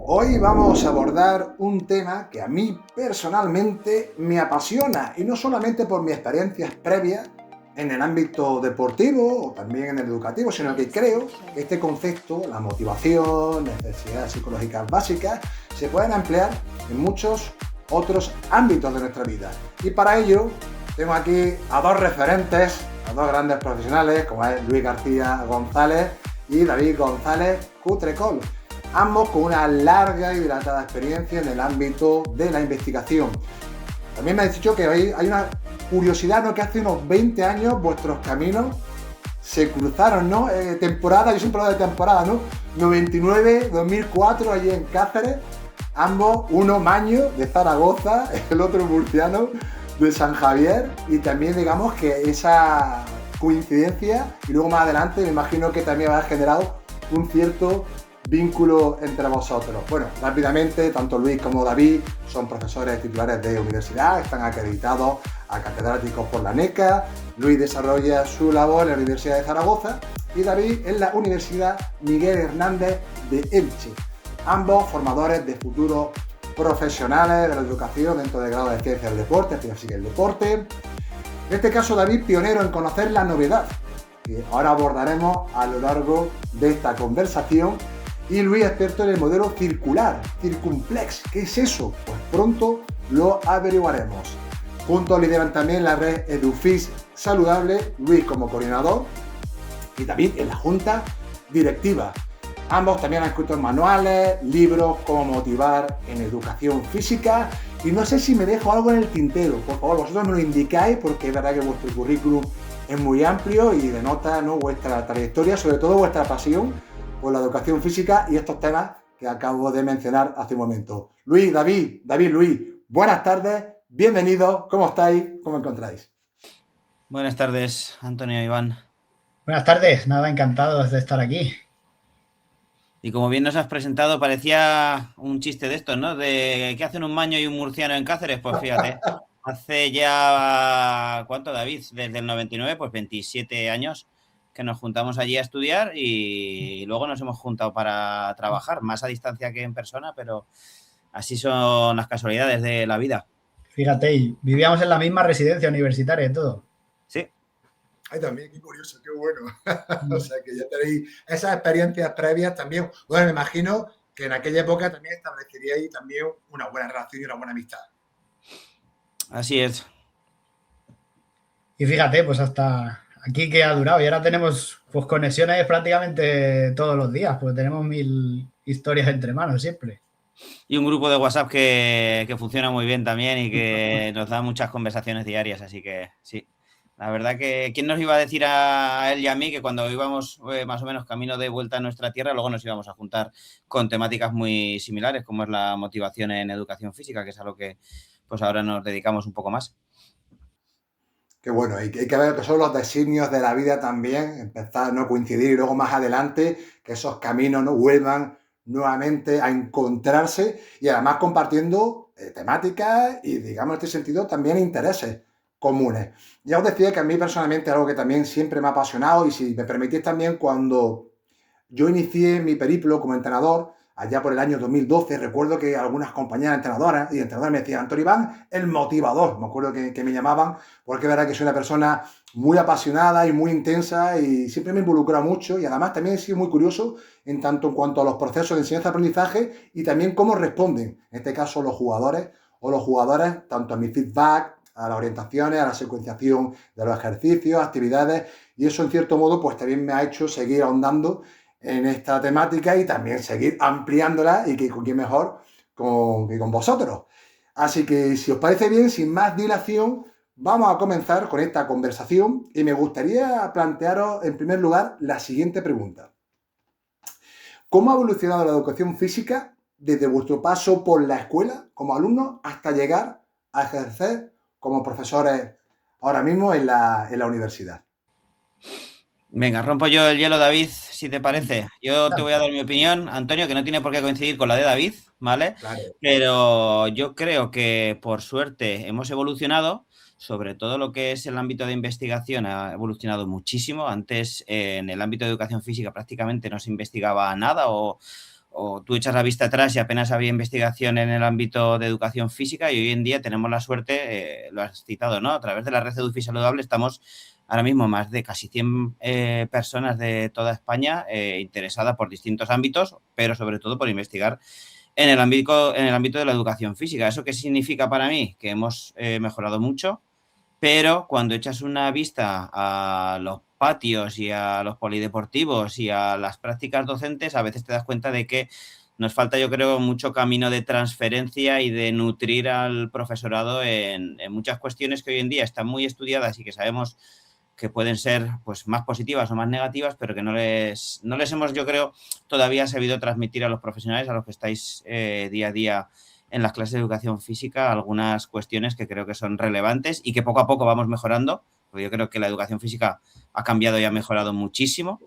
Hoy vamos a abordar un tema que a mí personalmente me apasiona y no solamente por mis experiencias previas en el ámbito deportivo o también en el educativo, sino que creo que este concepto, la motivación, necesidades psicológicas básicas, se pueden emplear en muchos otros ámbitos de nuestra vida. Y para ello tengo aquí a dos referentes, a dos grandes profesionales, como es Luis García González y David González Cutrecol, ambos con una larga y dilatada experiencia en el ámbito de la investigación. También me han dicho que hay una curiosidad, ¿no? Que hace unos 20 años vuestros caminos se cruzaron, ¿no? Temporada, yo siempre hablo de temporada, ¿no? 99, 2004, allí en Cáceres, ambos, uno maño de Zaragoza, el otro murciano de San Javier, y también digamos que esa coincidencia, y luego más adelante me imagino que también habrá generado un cierto vínculo entre vosotros. Bueno, rápidamente, tanto Luis como David son profesores titulares de universidad, están acreditados a catedráticos por la NECA. Luis desarrolla su labor en la Universidad de Zaragoza y David en la Universidad Miguel Hernández de Elche. Ambos formadores de futuros profesionales de la educación dentro del grado de Ciencias del Deporte, Física y el Deporte. En este caso, David, pionero en conocer la novedad, que ahora abordaremos a lo largo de esta conversación. Y Luis, experto en el modelo circular, Circumplex. ¿Qué es eso? Pues pronto lo averiguaremos. Juntos lideran también la red EduFis Saludable, Luis como coordinador y David en la junta directiva. Ambos también han escrito manuales, libros, cómo motivar en educación física. Y no sé si me dejo algo en el tintero. Por favor, vosotros me lo indicáis porque es verdad que vuestro currículum es muy amplio y denota, ¿no?, vuestra trayectoria, sobre todo vuestra pasión por la educación física y estos temas que acabo de mencionar hace un momento. Luis, David, Luis, buenas tardes, bienvenidos, ¿cómo estáis? ¿Cómo encontráis? Buenas tardes, Antonio, Iván. Buenas tardes, nada, encantados de estar aquí. Y como bien nos has presentado, parecía un chiste de estos, ¿no? De ¿qué hacen un maño y un murciano en Cáceres? Pues fíjate, hace ya, ¿cuánto, David? Desde el 99, pues 27 años que nos juntamos allí a estudiar y luego nos hemos juntado para trabajar, más a distancia que en persona, pero así son las casualidades de la vida. Fíjate, y vivíamos en la misma residencia universitaria y todo. Sí. Ay, también, qué curioso, qué bueno. O sea, que ya tenéis esas experiencias previas también. Bueno, me imagino que en aquella época también estableceríais también una buena relación y una buena amistad. Así es. Y fíjate, pues hasta aquí que ha durado. Y ahora tenemos pues conexiones prácticamente todos los días, pues tenemos 1000 historias entre manos siempre. Y un grupo de WhatsApp que funciona muy bien también y que nos da muchas conversaciones diarias, así que sí. La verdad que, ¿quién nos iba a decir a él y a mí que cuando íbamos más o menos camino de vuelta a nuestra tierra, luego nos íbamos a juntar con temáticas muy similares, como es la motivación en educación física, que es a lo que pues ahora nos dedicamos un poco más? Qué bueno, hay que ver que son los designios de la vida también, empezar a no coincidir y luego más adelante que esos caminos no vuelvan nuevamente a encontrarse y además compartiendo temáticas y, digamos, en este sentido también intereses comunes. Ya os decía que a mí personalmente es algo que también siempre me ha apasionado y si me permitís también cuando yo inicié mi periplo como entrenador allá por el año 2012. Recuerdo que algunas compañeras entrenadoras y entrenadores me decían: Antonio Iván, el motivador. Me acuerdo que me llamaban porque es verdad que soy una persona muy apasionada y muy intensa y siempre me involucra mucho y además también he sido muy curioso en tanto en cuanto a los procesos de enseñanza-aprendizaje y también cómo responden, en este caso los jugadores o los jugadores, tanto a mi feedback, a las orientaciones, a la secuenciación de los ejercicios, actividades, y eso en cierto modo pues también me ha hecho seguir ahondando en esta temática y también seguir ampliándola y que con quién mejor que con vosotros. Así que si os parece bien, sin más dilación, vamos a comenzar con esta conversación y me gustaría plantearos en primer lugar la siguiente pregunta. ¿Cómo ha evolucionado la educación física desde vuestro paso por la escuela como alumnos hasta llegar a ejercer como profesores ahora mismo en la universidad? Venga, rompo yo el hielo, David, si te parece. Yo te voy a dar mi opinión, Antonio, que no tiene por qué coincidir con la de David, ¿vale? Claro. Pero yo creo que por suerte hemos evolucionado, sobre todo lo que es el ámbito de investigación ha evolucionado muchísimo. Antes en el ámbito de educación física prácticamente no se investigaba nada o tú echas la vista atrás y apenas había investigación en el ámbito de educación física, y hoy en día tenemos la suerte, lo has citado, ¿no? A través de la red EduFi Saludable estamos ahora mismo más de casi 100 personas de toda España interesadas por distintos ámbitos, pero sobre todo por investigar en el ámbito de la educación física. ¿Eso qué significa para mí? Que hemos mejorado mucho, pero cuando echas una vista a los patios y a los polideportivos y a las prácticas docentes, a veces te das cuenta de que nos falta, yo creo, mucho camino de transferencia y de nutrir al profesorado en muchas cuestiones que hoy en día están muy estudiadas y que sabemos que pueden ser pues más positivas o más negativas, pero que no les hemos, yo creo, todavía sabido transmitir a los profesionales, a los que estáis día a día en las clases de educación física, algunas cuestiones que creo que son relevantes y que poco a poco vamos mejorando, porque yo creo que la educación física ha cambiado y ha mejorado muchísimo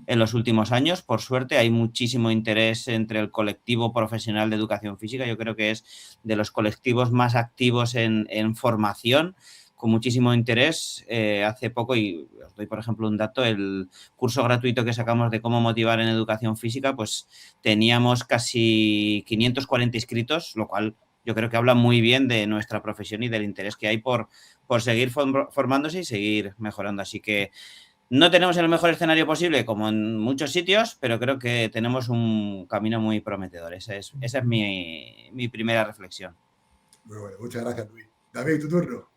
en los últimos años. Por suerte, hay muchísimo interés entre el colectivo profesional de educación física. Yo creo que es de los colectivos más activos en formación, con muchísimo interés. Hace poco, y os doy por ejemplo un dato, el curso gratuito que sacamos de cómo motivar en educación física, pues teníamos casi 540 inscritos, lo cual yo creo que habla muy bien de nuestra profesión y del interés que hay por seguir formándose y seguir mejorando. Así que no tenemos el mejor escenario posible, como en muchos sitios, pero creo que tenemos un camino muy prometedor. Esa es mi primera reflexión. Muy bueno, muchas gracias, Luis. David, tu turno.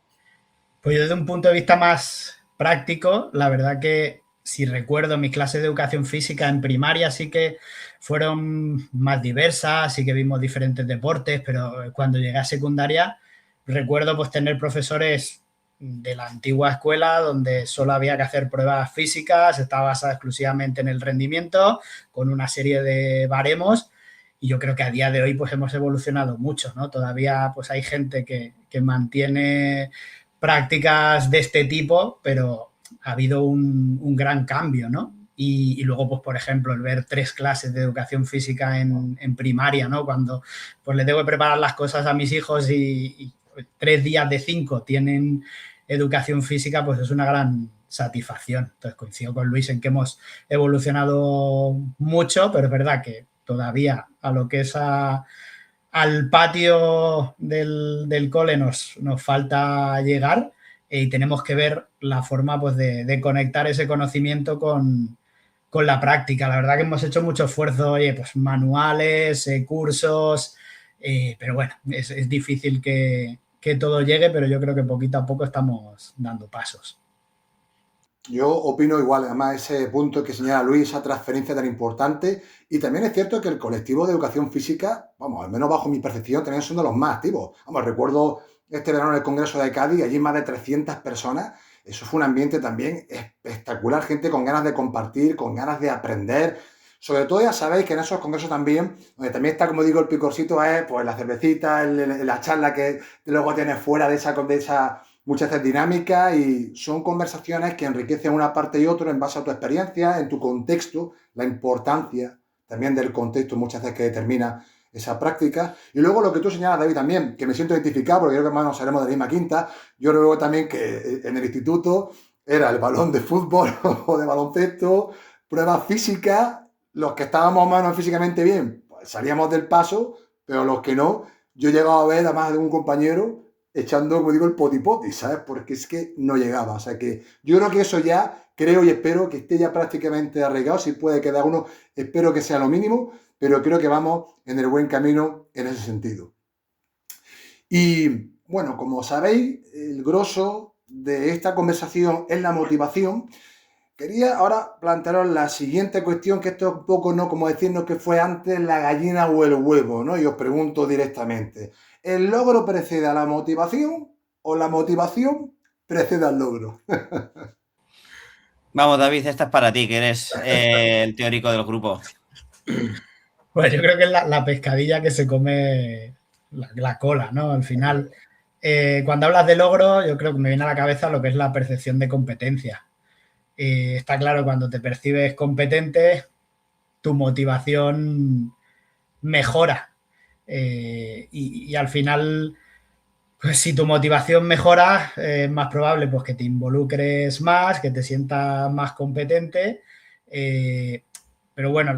Pues yo desde un punto de vista más práctico, la verdad que si recuerdo mis clases de educación física en primaria sí que fueron más diversas, sí que vimos diferentes deportes, pero cuando llegué a secundaria recuerdo pues tener profesores de la antigua escuela donde solo había que hacer pruebas físicas, estaba basada exclusivamente en el rendimiento, con una serie de baremos, y yo creo que a día de hoy pues hemos evolucionado mucho, ¿no? Todavía pues hay gente que mantiene prácticas de este tipo, pero ha habido un gran cambio, ¿no? Y luego, pues, por ejemplo, el ver 3 clases de educación física en primaria, ¿no? Cuando pues le tengo que preparar las cosas a mis hijos y 3 días de 5 tienen educación física, pues es una gran satisfacción. Entonces, coincido con Luis en que hemos evolucionado mucho, pero es verdad que todavía a lo que es al patio del cole nos falta llegar, y tenemos que ver la forma pues, de conectar ese conocimiento con la práctica. La verdad que hemos hecho mucho esfuerzo, pues manuales, cursos, pero bueno, es difícil que todo llegue, pero yo creo que poquito a poco estamos dando pasos. Yo opino igual, además ese punto que señala Luis, esa transferencia tan importante, y también es cierto que el colectivo de educación física, vamos, al menos bajo mi percepción, también son de los más activos. Vamos, recuerdo este verano en el Congreso de Cádiz, allí más de 300 personas, eso fue un ambiente también espectacular, gente con ganas de compartir, con ganas de aprender. Sobre todo ya sabéis que en esos congresos también, donde también está, como digo, el picorcito, pues la cervecita, la charla que luego tienes fuera de esa muchas veces dinámica, y son conversaciones que enriquecen una parte y otra en base a tu experiencia, en tu contexto, la importancia también del contexto muchas veces que determina esa práctica. Y luego lo que tú señalas, David, también, que me siento identificado, porque creo que más nos haremos de la misma quinta, yo creo también que en el instituto era el balón de fútbol o de baloncesto, pruebas físicas, los que estábamos más o menos físicamente bien, pues salíamos del paso, pero los que no, yo he llegado a ver a más de un compañero echando, como digo, el poti-poti, ¿sabes? Porque es que no llegaba. O sea que yo creo que eso ya, creo y espero que esté ya prácticamente arraigado. Si puede quedar uno, espero que sea lo mínimo, pero creo que vamos en el buen camino en ese sentido. Y bueno, como sabéis, el grosso de esta conversación es la motivación. Quería ahora plantearos la siguiente cuestión, que esto es un poco, ¿no?, como decirnos que fue antes la gallina o el huevo, ¿no? Y os pregunto directamente, ¿el logro precede a la motivación o la motivación precede al logro? Vamos, David, esta es para ti, que eres el teórico del grupo. Pues yo creo que es la pescadilla que se come la cola, ¿no? Al final, cuando hablas de logro, yo creo que me viene a la cabeza lo que es la percepción de competencia. Está claro, cuando te percibes competente, tu motivación mejora. Y al final, pues si tu motivación mejora, es más probable pues, que te involucres más, que te sientas más competente. Pero bueno,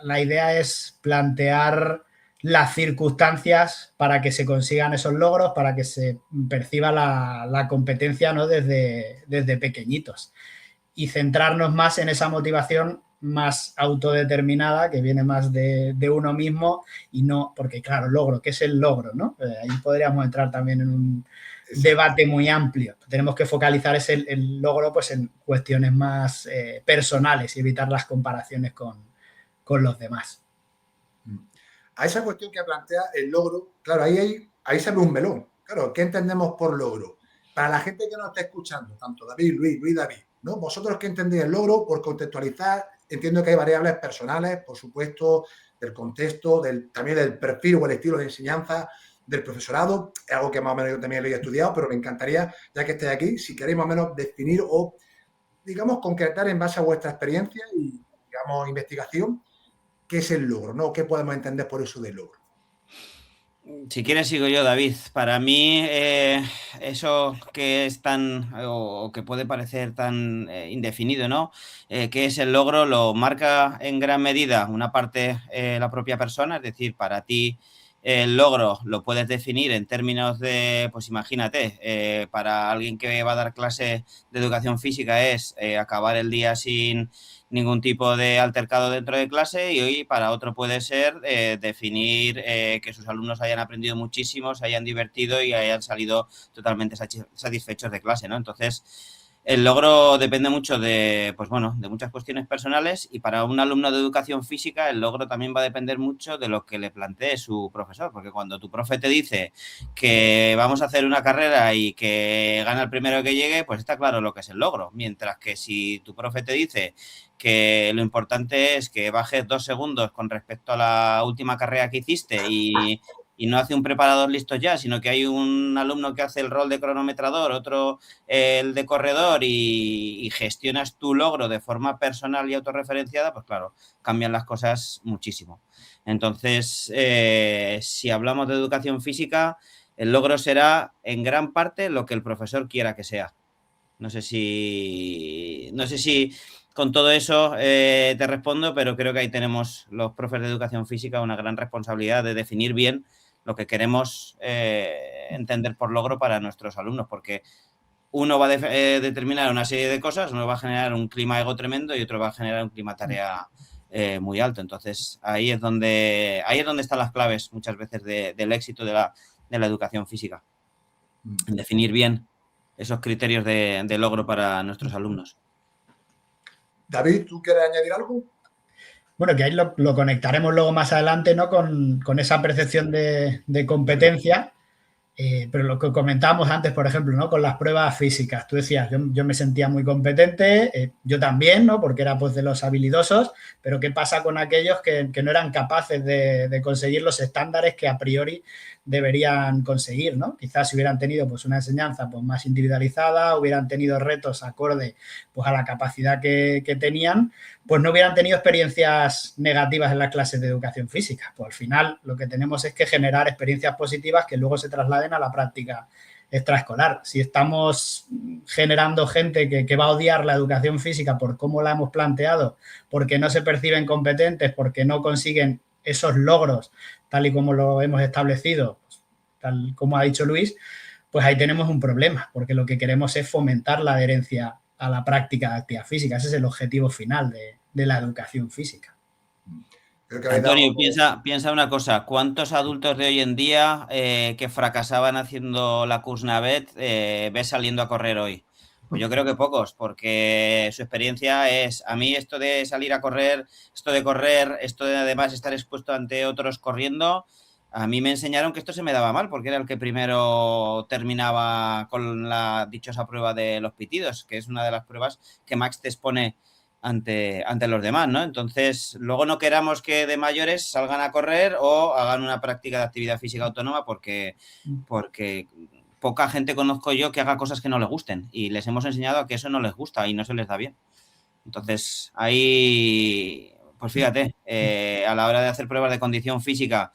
la idea es plantear las circunstancias para que se consigan esos logros, para que se perciba la competencia, ¿no? desde pequeñitos. Y centrarnos más en esa motivación más autodeterminada, que viene más de uno mismo, y no, porque claro, logro, ¿qué es el logro? ¿No? Ahí podríamos entrar también en un debate muy amplio. Tenemos que focalizar el logro pues, en cuestiones más personales y evitar las comparaciones con los demás. A esa cuestión que plantea el logro, claro, ahí se abre un melón. Claro, ¿qué entendemos por logro? Para la gente que nos está escuchando, tanto David, Luis, David, ¿no? Vosotros qué entendéis el logro, por contextualizar, entiendo que hay variables personales, por supuesto, del contexto, también del perfil o el estilo de enseñanza del profesorado, es algo que más o menos yo también lo he estudiado, pero me encantaría, ya que estéis aquí, si queréis más o menos definir o, digamos, concretar en base a vuestra experiencia y, digamos, investigación, qué es el logro, ¿no? ¿Qué podemos entender por eso del logro? Si quieres sigo yo, David. Para mí eso que es tan o que puede parecer tan indefinido, ¿no? ¿Qué es el logro? Lo marca en gran medida una parte la propia persona, es decir, para ti el logro lo puedes definir en términos de, pues imagínate, para alguien que va a dar clase de educación física es acabar el día sin ningún tipo de altercado dentro de clase, y hoy para otro puede ser definir que sus alumnos hayan aprendido muchísimo, se hayan divertido y hayan salido totalmente satisfechos de clase, ¿no? Entonces, el logro depende mucho de, pues bueno, de muchas cuestiones personales, y para un alumno de educación física el logro también va a depender mucho de lo que le plantee su profesor, porque cuando tu profe te dice que vamos a hacer una carrera y que gana el primero que llegue, pues está claro lo que es el logro, mientras que si tu profe te dice que lo importante es que bajes 2 segundos con respecto a la última carrera que hiciste y no hace un preparador listo ya, sino que hay un alumno que hace el rol de cronometrador, otro el de corredor y gestionas tu logro de forma personal y autorreferenciada, pues claro, cambian las cosas muchísimo. Entonces, si hablamos de educación física, el logro será en gran parte lo que el profesor quiera que sea. No sé si con todo eso te respondo, pero creo que ahí tenemos los profes de educación física una gran responsabilidad de definir bien lo que queremos entender por logro para nuestros alumnos, porque uno va a determinar una serie de cosas, uno va a generar un clima ego tremendo y otro va a generar un clima tarea muy alto. Entonces, ahí es donde están las claves muchas veces del éxito de la educación física, en definir bien esos criterios de logro para nuestros alumnos. David, ¿tú quieres añadir algo? Bueno, que ahí lo conectaremos luego más adelante, ¿no? Con esa percepción de competencia. Pero lo que comentábamos antes, por ejemplo, ¿no? Con las pruebas físicas, tú decías, yo me sentía muy competente, yo también, ¿no? Porque era pues de los habilidosos, pero ¿qué pasa con aquellos que no eran capaces de conseguir los estándares que a priori deberían conseguir, ¿no? Quizás si hubieran tenido pues una enseñanza pues, más individualizada, hubieran tenido retos acorde pues a la capacidad que tenían, pues no hubieran tenido experiencias negativas en las clases de educación física. Pues al final lo que tenemos es que generar experiencias positivas que luego se trasladen a la práctica extraescolar. Si estamos generando gente que va a odiar la educación física por cómo la hemos planteado, porque no se perciben competentes, porque no consiguen esos logros tal y como lo hemos establecido, tal como ha dicho Luis, pues ahí tenemos un problema, porque lo que queremos es fomentar la adherencia a la práctica de actividad física. Ese es el objetivo final de la educación física. Antonio, piensa una cosa. ¿Cuántos adultos de hoy en día que fracasaban haciendo la Kursnavet ves saliendo a correr hoy? Pues yo creo que pocos, porque su experiencia es, a mí esto de salir a correr, esto de además estar expuesto ante otros corriendo, a mí me enseñaron que esto se me daba mal, porque era el que primero terminaba con la dichosa prueba de los pitidos, que es una de las pruebas que Max te expone ante los demás, ¿no? Entonces, luego no queramos que de mayores salgan a correr o hagan una práctica de actividad física autónoma porque poca gente conozco yo que haga cosas que no les gusten, y les hemos enseñado a que eso no les gusta y no se les da bien. Entonces, ahí, pues fíjate, a la hora de hacer pruebas de condición física,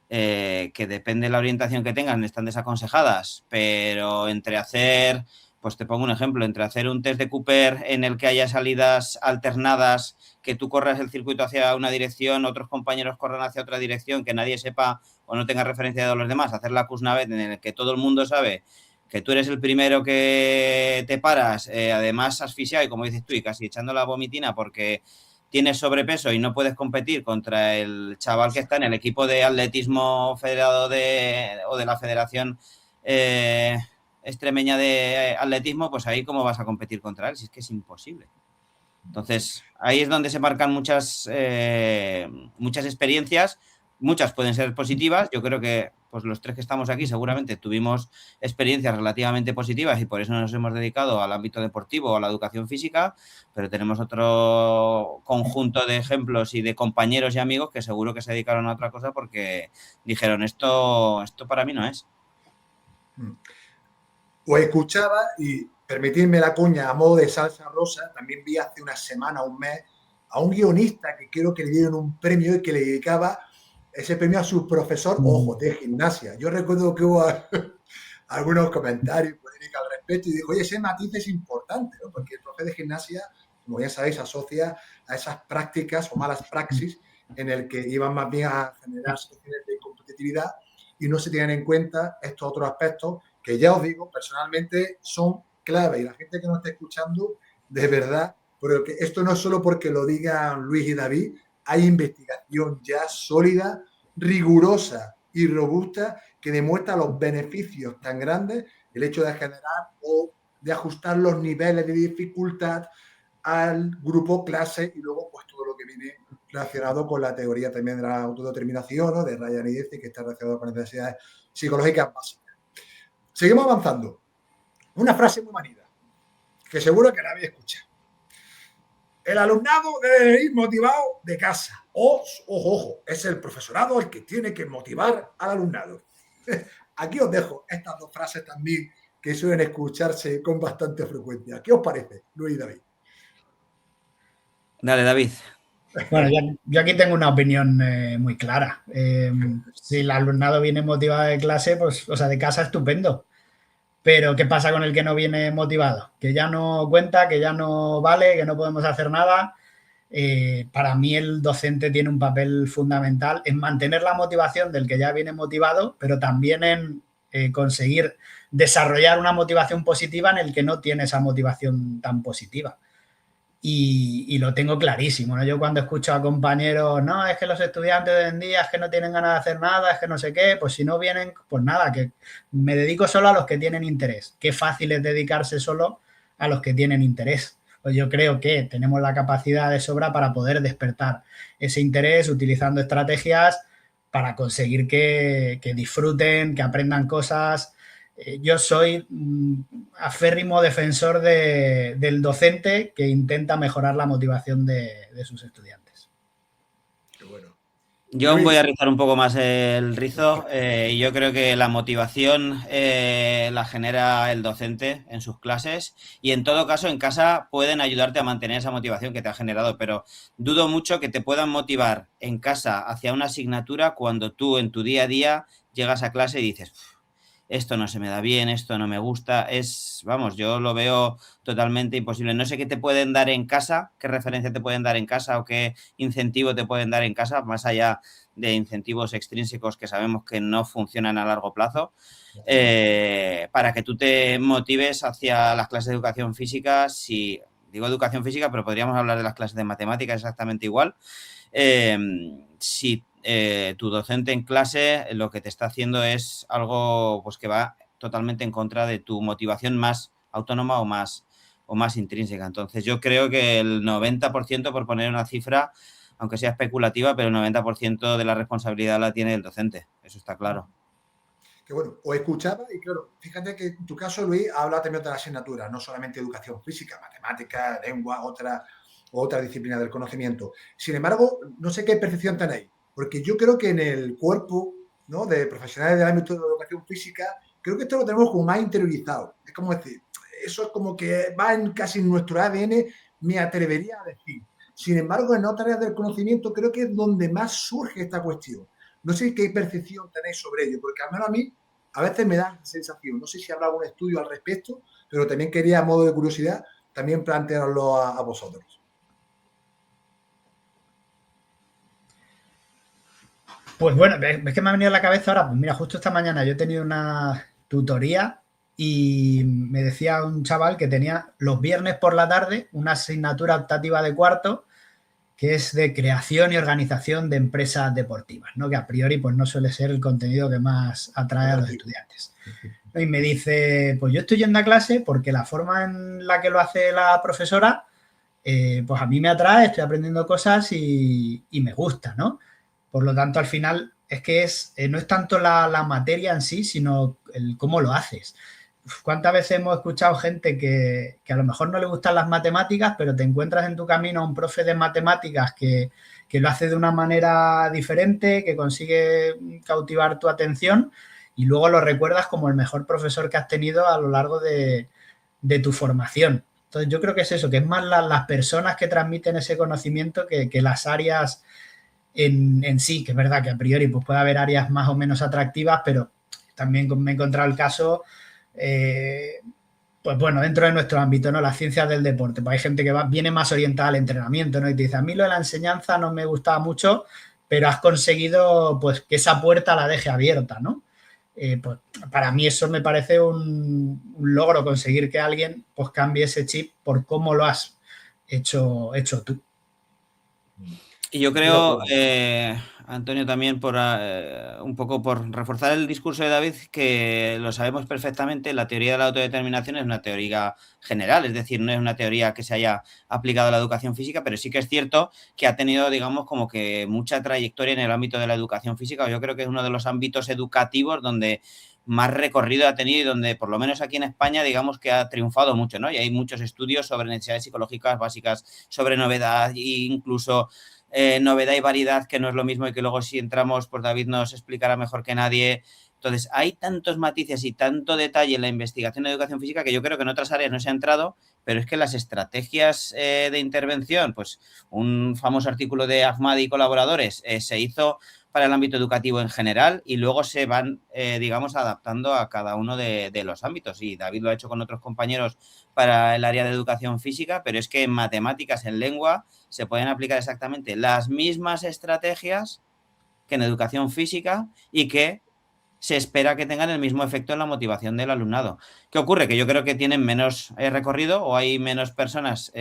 que depende de la orientación que tengan, están desaconsejadas, pero entre hacer pues te pongo un ejemplo, entre hacer un test de Cooper en el que haya salidas alternadas, que tú corras el circuito hacia una dirección, otros compañeros corran hacia otra dirección, que nadie sepa o no tenga referencia de los demás, hacer la Kuznavet en el que todo el mundo sabe que tú eres el primero que te paras, además asfixiado y como dices tú, y casi echando la vomitina porque tienes sobrepeso y no puedes competir contra el chaval que está en el equipo de atletismo federado o de la Federación Extremeña de Atletismo, pues ahí cómo vas a competir contra él, si es que es imposible. Entonces, ahí es donde se marcan muchas experiencias, muchas pueden ser positivas. Yo creo que pues los tres que estamos aquí seguramente tuvimos experiencias relativamente positivas y por eso nos hemos dedicado al ámbito deportivo o a la educación física, pero tenemos otro conjunto de ejemplos y de compañeros y amigos que seguro que se dedicaron a otra cosa porque dijeron, esto para mí no es. Os escuchaba y permitidme la cuña a modo de salsa rosa, también vi hace una semana, un mes, a un guionista que creo que le dieron un premio y que le dedicaba ese premio a su profesor, ojo, de gimnasia. Yo recuerdo que hubo algunos comentarios polémicos al respecto y dijo, oye, ese matiz es importante, ¿no? Porque el profe de gimnasia, como ya sabéis, asocia a esas prácticas o malas praxis en el que iban más bien a generar situaciones de competitividad y no se tienen en cuenta estos otros aspectos que ya os digo, personalmente son clave y la gente que nos está escuchando, de verdad, porque esto no es solo porque lo digan Luis y David, hay investigación ya sólida, rigurosa y robusta que demuestra los beneficios tan grandes, el hecho de generar o de ajustar los niveles de dificultad al grupo clase y luego pues todo lo que viene relacionado con la teoría también de la autodeterminación, ¿no? De Ryan y Deci, que está relacionado con necesidades psicológicas básicas. Seguimos avanzando. Una frase muy manida, que seguro que la habéis escuchado. El alumnado debe ir motivado de casa. Ojo, es el profesorado el que tiene que motivar al alumnado. Aquí os dejo estas dos frases también que suelen escucharse con bastante frecuencia. ¿Qué os parece, Luis y David? Dale, David. Bueno, yo aquí tengo una opinión muy clara. Si el alumnado viene motivado de clase, pues, o sea, de casa, estupendo. Pero ¿qué pasa con el que no viene motivado? Que ya no cuenta, que ya no vale, que no podemos hacer nada. Para mí el docente tiene un papel fundamental en mantener la motivación del que ya viene motivado, pero también en conseguir desarrollar una motivación positiva en el que no tiene esa motivación tan positiva. Y lo tengo clarísimo, ¿no? Yo cuando escucho a compañeros, no, es que los estudiantes de hoy en día es que no tienen ganas de hacer nada, es que no sé qué, pues si no vienen, pues nada, que me dedico solo a los que tienen interés. Qué fácil es dedicarse solo a los que tienen interés. Pues yo creo que tenemos la capacidad de sobra para poder despertar ese interés utilizando estrategias para conseguir que disfruten, que aprendan cosas. Yo soy aférrimo defensor del docente que intenta mejorar la motivación de sus estudiantes. Qué bueno. Yo Luis. voy a rizar un poco más el rizo y yo creo que la motivación la genera el docente en sus clases y en todo caso en casa pueden ayudarte a mantener esa motivación que te ha generado, pero dudo mucho que te puedan motivar en casa hacia una asignatura cuando tú en tu día a día llegas a clase y dices, esto no se me da bien, esto no me gusta, vamos, yo lo veo totalmente imposible. No sé qué te pueden dar en casa, qué referencia te pueden dar en casa o qué incentivo te pueden dar en casa, más allá de incentivos extrínsecos que sabemos que no funcionan a largo plazo, para que tú te motives hacia las clases de educación física. Si digo educación física, pero podríamos hablar de las clases de matemáticas exactamente igual. Si tu docente en clase lo que te está haciendo es algo pues que va totalmente en contra de tu motivación más autónoma o más intrínseca. Entonces yo creo que el 90%, por poner una cifra, aunque sea especulativa, pero el 90% de la responsabilidad la tiene el docente, eso está claro. Que bueno, os escuchaba y claro, fíjate que en tu caso, Luis, habla también de la asignatura, no solamente educación física, matemática, lengua, otra disciplina del conocimiento. Sin embargo, no sé qué percepción tenéis, porque yo creo que en el cuerpo, ¿no?, de profesionales del ámbito de la educación física, creo que esto lo tenemos como más interiorizado. Es como decir, eso es como que va casi en nuestro ADN, me atrevería a decir. Sin embargo, en otras áreas del conocimiento creo que es donde más surge esta cuestión. No sé qué percepción tenéis sobre ello, porque al menos a mí, A veces me da sensación, no sé si habrá algún estudio al respecto, pero también quería, a modo de curiosidad, también plantearlo a vosotros. Pues bueno, es que me ha venido a la cabeza ahora, pues mira, justo esta mañana yo he tenido una tutoría y me decía un chaval que tenía los viernes por la tarde una asignatura optativa de cuarto que es de creación y organización de empresas deportivas, ¿no? Que a priori pues no suele ser el contenido que más atrae a los estudiantes. Y me dice, pues yo estoy yendo a clase porque la forma en la que lo hace la profesora, pues a mí me atrae, estoy aprendiendo cosas y me gusta, ¿no? Por lo tanto, al final es que no es tanto la materia en sí, sino el cómo lo haces. ¿Cuántas veces hemos escuchado gente que a lo mejor no le gustan las matemáticas, pero te encuentras en tu camino a un profe de matemáticas que lo hace de una manera diferente, que consigue cautivar tu atención y luego lo recuerdas como el mejor profesor que has tenido a lo largo de tu formación? Entonces, yo creo que es eso, que es más las personas que transmiten ese conocimiento que las áreas en sí, que es verdad que a priori pues puede haber áreas más o menos atractivas, pero también me he encontrado el caso, pues bueno, dentro de nuestro ámbito, ¿no? Las ciencias del deporte, pues hay gente que viene más orientada al entrenamiento, ¿no? Y te dice, a mí lo de la enseñanza no me gustaba mucho, pero has conseguido pues que esa puerta la deje abierta, ¿no? Pues para mí eso me parece un logro, conseguir que alguien pues cambie ese chip por cómo lo has hecho tú. Y yo creo, Antonio, también por un poco por reforzar el discurso de David, que lo sabemos perfectamente, la teoría de la autodeterminación es una teoría general, es decir, no es una teoría que se haya aplicado a la educación física, pero sí que es cierto que ha tenido, digamos, como que mucha trayectoria en el ámbito de la educación física. Yo creo que es uno de los ámbitos educativos donde más recorrido ha tenido y donde, por lo menos aquí en España, digamos que ha triunfado mucho, ¿no? Y hay muchos estudios sobre necesidades psicológicas básicas, sobre novedad e incluso novedad y variedad, que no es lo mismo y que luego si entramos, pues David nos explicará mejor que nadie. Entonces, hay tantos matices y tanto detalle en la investigación de educación física que yo creo que en otras áreas no se ha entrado, pero es que las estrategias de intervención, pues un famoso artículo de Ahmad y colaboradores se hizo para el ámbito educativo en general y luego se van, digamos, adaptando a cada uno de los ámbitos. Y David lo ha hecho con otros compañeros para el área de educación física, pero es que en matemáticas, en lengua, se pueden aplicar exactamente las mismas estrategias que en educación física y que se espera que tengan el mismo efecto en la motivación del alumnado. ¿Qué ocurre? Que yo creo que tienen menos recorrido o hay menos personas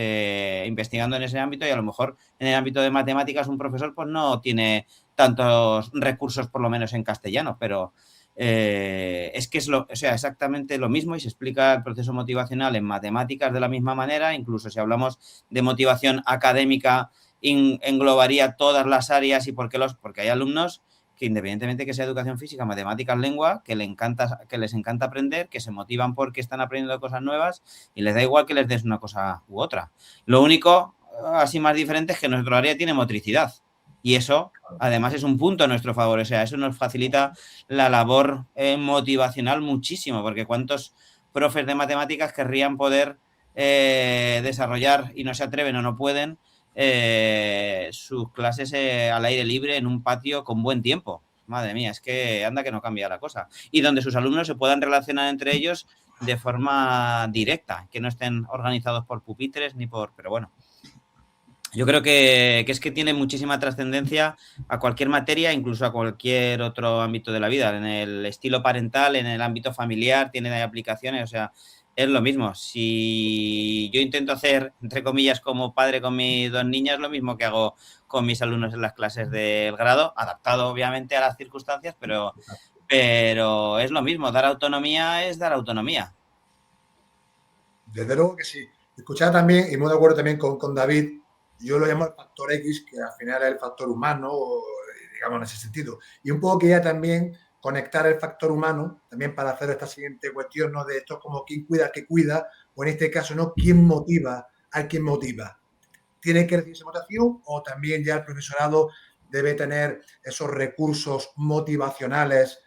investigando en ese ámbito y a lo mejor en el ámbito de matemáticas un profesor pues no tiene tantos recursos, por lo menos en castellano, pero es que es exactamente lo mismo y se explica el proceso motivacional en matemáticas de la misma manera, incluso si hablamos de motivación académica englobaría todas las áreas y porque hay alumnos que independientemente que sea educación física, matemáticas, lengua, que les encanta aprender, que se motivan porque están aprendiendo cosas nuevas y les da igual que les des una cosa u otra. Lo único, así más diferente, es que nuestro área tiene motricidad y eso, además, es un punto a nuestro favor. O sea, eso nos facilita la labor motivacional muchísimo, porque cuántos profes de matemáticas querrían poder desarrollar y no se atreven o no pueden sus clases al aire libre en un patio con buen tiempo. Madre mía, es que anda que no cambia la cosa. Y donde sus alumnos se puedan relacionar entre ellos de forma directa, que no estén organizados por pupitres ni por... Pero bueno, yo creo que es que tiene muchísima trascendencia a cualquier materia, incluso a cualquier otro ámbito de la vida. En el estilo parental, en el ámbito familiar, tiene aplicaciones, o sea, es lo mismo. Si yo intento hacer, entre comillas, como padre con mis dos niñas, lo mismo que hago con mis alumnos en las clases del grado, adaptado obviamente a las circunstancias, pero es lo mismo. Dar autonomía es dar autonomía. Desde luego que sí. Escuchaba también, y muy de acuerdo también con David, yo lo llamo el factor X, que al final es el factor humano, digamos en ese sentido. Y un poco quería también conectar el factor humano, también para hacer esta siguiente cuestión, ¿no? De esto como quién cuida, qué cuida, o en este caso, ¿no? ¿Quién motiva a quien motiva? ¿Tiene que recibirse motivación o también ya el profesorado debe tener esos recursos motivacionales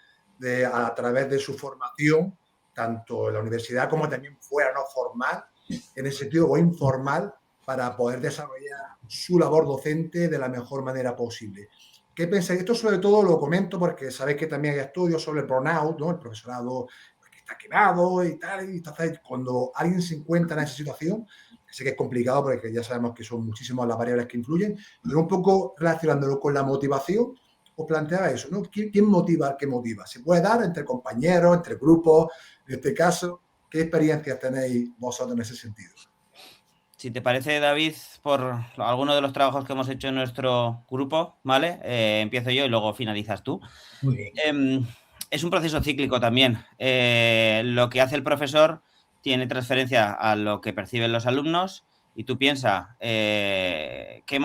a través de su formación, tanto en la universidad como también fuera, no formal, en el sentido o informal, para poder desarrollar su labor docente de la mejor manera posible? ¿qué pensáis? Esto sobre todo lo comento porque sabéis que también hay estudios sobre el burnout, ¿no? El profesorado que está quemado y tal. Y entonces, cuando alguien se encuentra en esa situación, que sé que es complicado porque ya sabemos que son muchísimas las variables que influyen, pero un poco relacionándolo con la motivación, os planteaba eso, ¿no? ¿Quién motiva al que motiva? ¿Se puede dar entre compañeros, entre grupos? En este caso, ¿qué experiencias tenéis vosotros en ese sentido? Si te parece, David, por alguno de los trabajos que hemos hecho en nuestro grupo, ¿vale? Empiezo yo y luego finalizas tú. Muy bien. Es un proceso cíclico también. Lo que hace el profesor tiene transferencia a lo que perciben los alumnos y tú piensas, ¿quién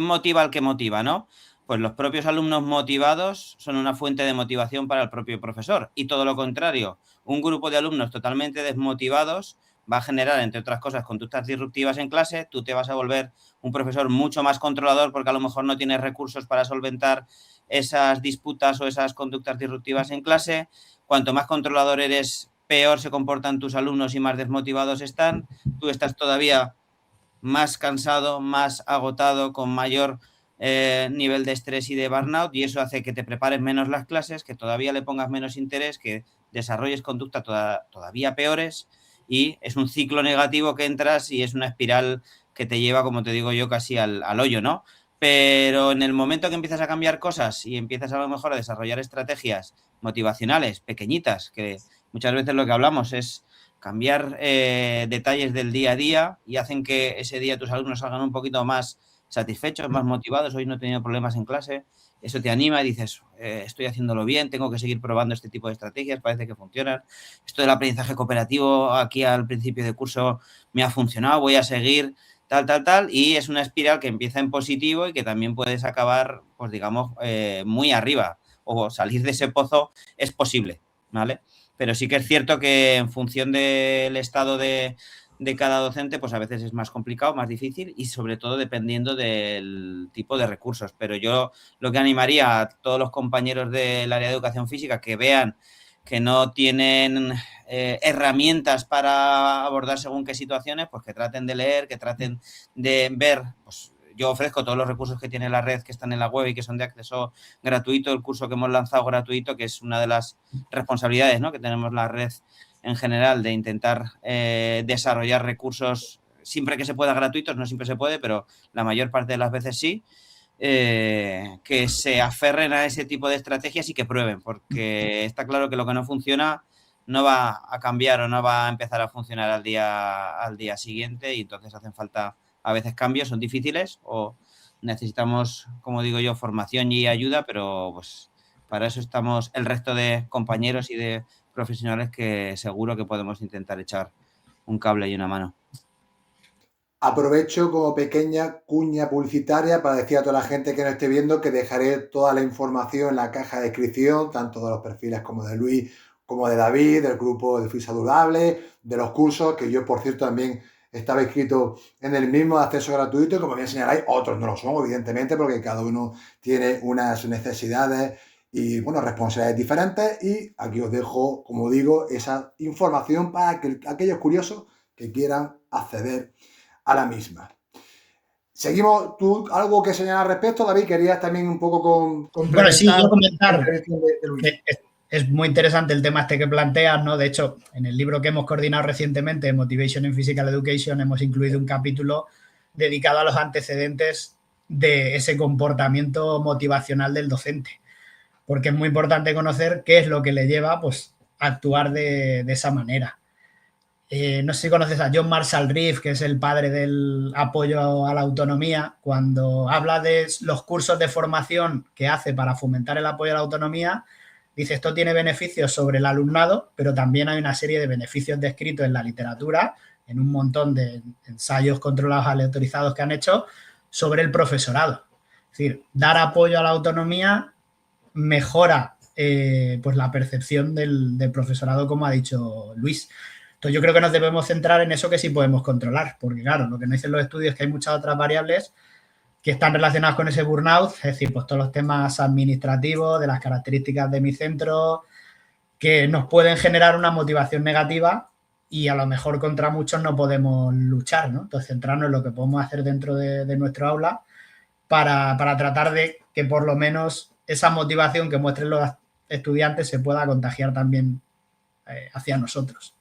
motiva al que motiva, no? Pues los propios alumnos motivados son una fuente de motivación para el propio profesor y todo lo contrario, un grupo de alumnos totalmente desmotivados va a generar, entre otras cosas, conductas disruptivas en clase, tú te vas a volver un profesor mucho más controlador porque a lo mejor no tienes recursos para solventar esas disputas o esas conductas disruptivas en clase. Cuanto más controlador eres, peor se comportan tus alumnos y más desmotivados están. Tú estás todavía más cansado, más agotado, con mayor nivel de estrés y de burnout, y eso hace que te prepares menos las clases, que todavía le pongas menos interés, que desarrolles conductas todavía peores, y es un ciclo negativo que entras y es una espiral que te lleva, como te digo yo, casi al hoyo, ¿no? Pero en el momento que empiezas a cambiar cosas y empiezas a lo mejor a desarrollar estrategias motivacionales pequeñitas, que muchas veces lo que hablamos es cambiar detalles del día a día y hacen que ese día tus alumnos salgan un poquito más satisfechos, más motivados. Hoy no he tenido problemas en clase. Eso te anima y dices, estoy haciéndolo bien, tengo que seguir probando este tipo de estrategias, parece que funcionan. Esto del aprendizaje cooperativo aquí al principio de curso me ha funcionado, voy a seguir tal, y es una espiral que empieza en positivo y que también puedes acabar, pues digamos, muy arriba o salir de ese pozo es posible, ¿vale? Pero sí que es cierto que en función del estado de cada docente, pues a veces es más complicado, más difícil y sobre todo dependiendo del tipo de recursos. Pero yo lo que animaría a todos los compañeros del área de educación física que vean que no tienen herramientas para abordar según qué situaciones, pues que traten de leer, que traten de ver, pues yo ofrezco todos los recursos que tiene la red, que están en la web y que son de acceso gratuito, el curso que hemos lanzado gratuito, que es una de las responsabilidades, ¿no?, que tenemos la red en general de intentar desarrollar recursos siempre que se pueda gratuitos, no siempre se puede, pero la mayor parte de las veces sí, que se aferren a ese tipo de estrategias y que prueben, porque está claro que lo que no funciona no va a cambiar o no va a empezar a funcionar al día siguiente y entonces hacen falta a veces cambios, son difíciles o necesitamos, como digo yo, formación y ayuda, pero pues para eso estamos el resto de compañeros y de profesionales que seguro que podemos intentar echar un cable y una mano. Aprovecho como pequeña cuña publicitaria para decir a toda la gente que nos esté viendo que dejaré toda la información en la caja de descripción, tanto de los perfiles como de Luis, como de David, del grupo de Fit Saludable, de los cursos, que yo, por cierto, también estaba inscrito en el mismo de acceso gratuito, y como bien señaláis, otros no lo son, evidentemente, porque cada uno tiene unas necesidades y, bueno, responsabilidades diferentes, y aquí os dejo, como digo, esa información para que aquellos curiosos que quieran acceder a la misma. Seguimos. ¿Tú algo que señalar al respecto, David? Querías también un poco Bueno, sí, yo comentar de Luis. que es muy interesante el tema este que planteas, ¿no? De hecho, en el libro que hemos coordinado recientemente, Motivation in Physical Education, hemos incluido un capítulo dedicado a los antecedentes de ese comportamiento motivacional del docente, porque es muy importante conocer qué es lo que le lleva, pues, a actuar de esa manera. No sé si conoces a John Marshall Reeve, que es el padre del apoyo a la autonomía. Cuando habla de los cursos de formación que hace para fomentar el apoyo a la autonomía, dice, esto tiene beneficios sobre el alumnado, pero también hay una serie de beneficios descritos en la literatura, en un montón de ensayos controlados aleatorizados que han hecho sobre el profesorado. Es decir, dar apoyo a la autonomía mejora pues la percepción del profesorado, como ha dicho Luis. Entonces yo creo que nos debemos centrar en eso que sí podemos controlar, porque claro, lo que nos dicen los estudios es que hay muchas otras variables que están relacionadas con ese burnout, es decir, pues todos los temas administrativos, de las características de mi centro, que nos pueden generar una motivación negativa y a lo mejor contra muchos no podemos luchar, ¿no? Entonces centrarnos en lo que podemos hacer dentro de nuestro aula para tratar de que por lo menos esa motivación que muestren los estudiantes se pueda contagiar también hacia nosotros.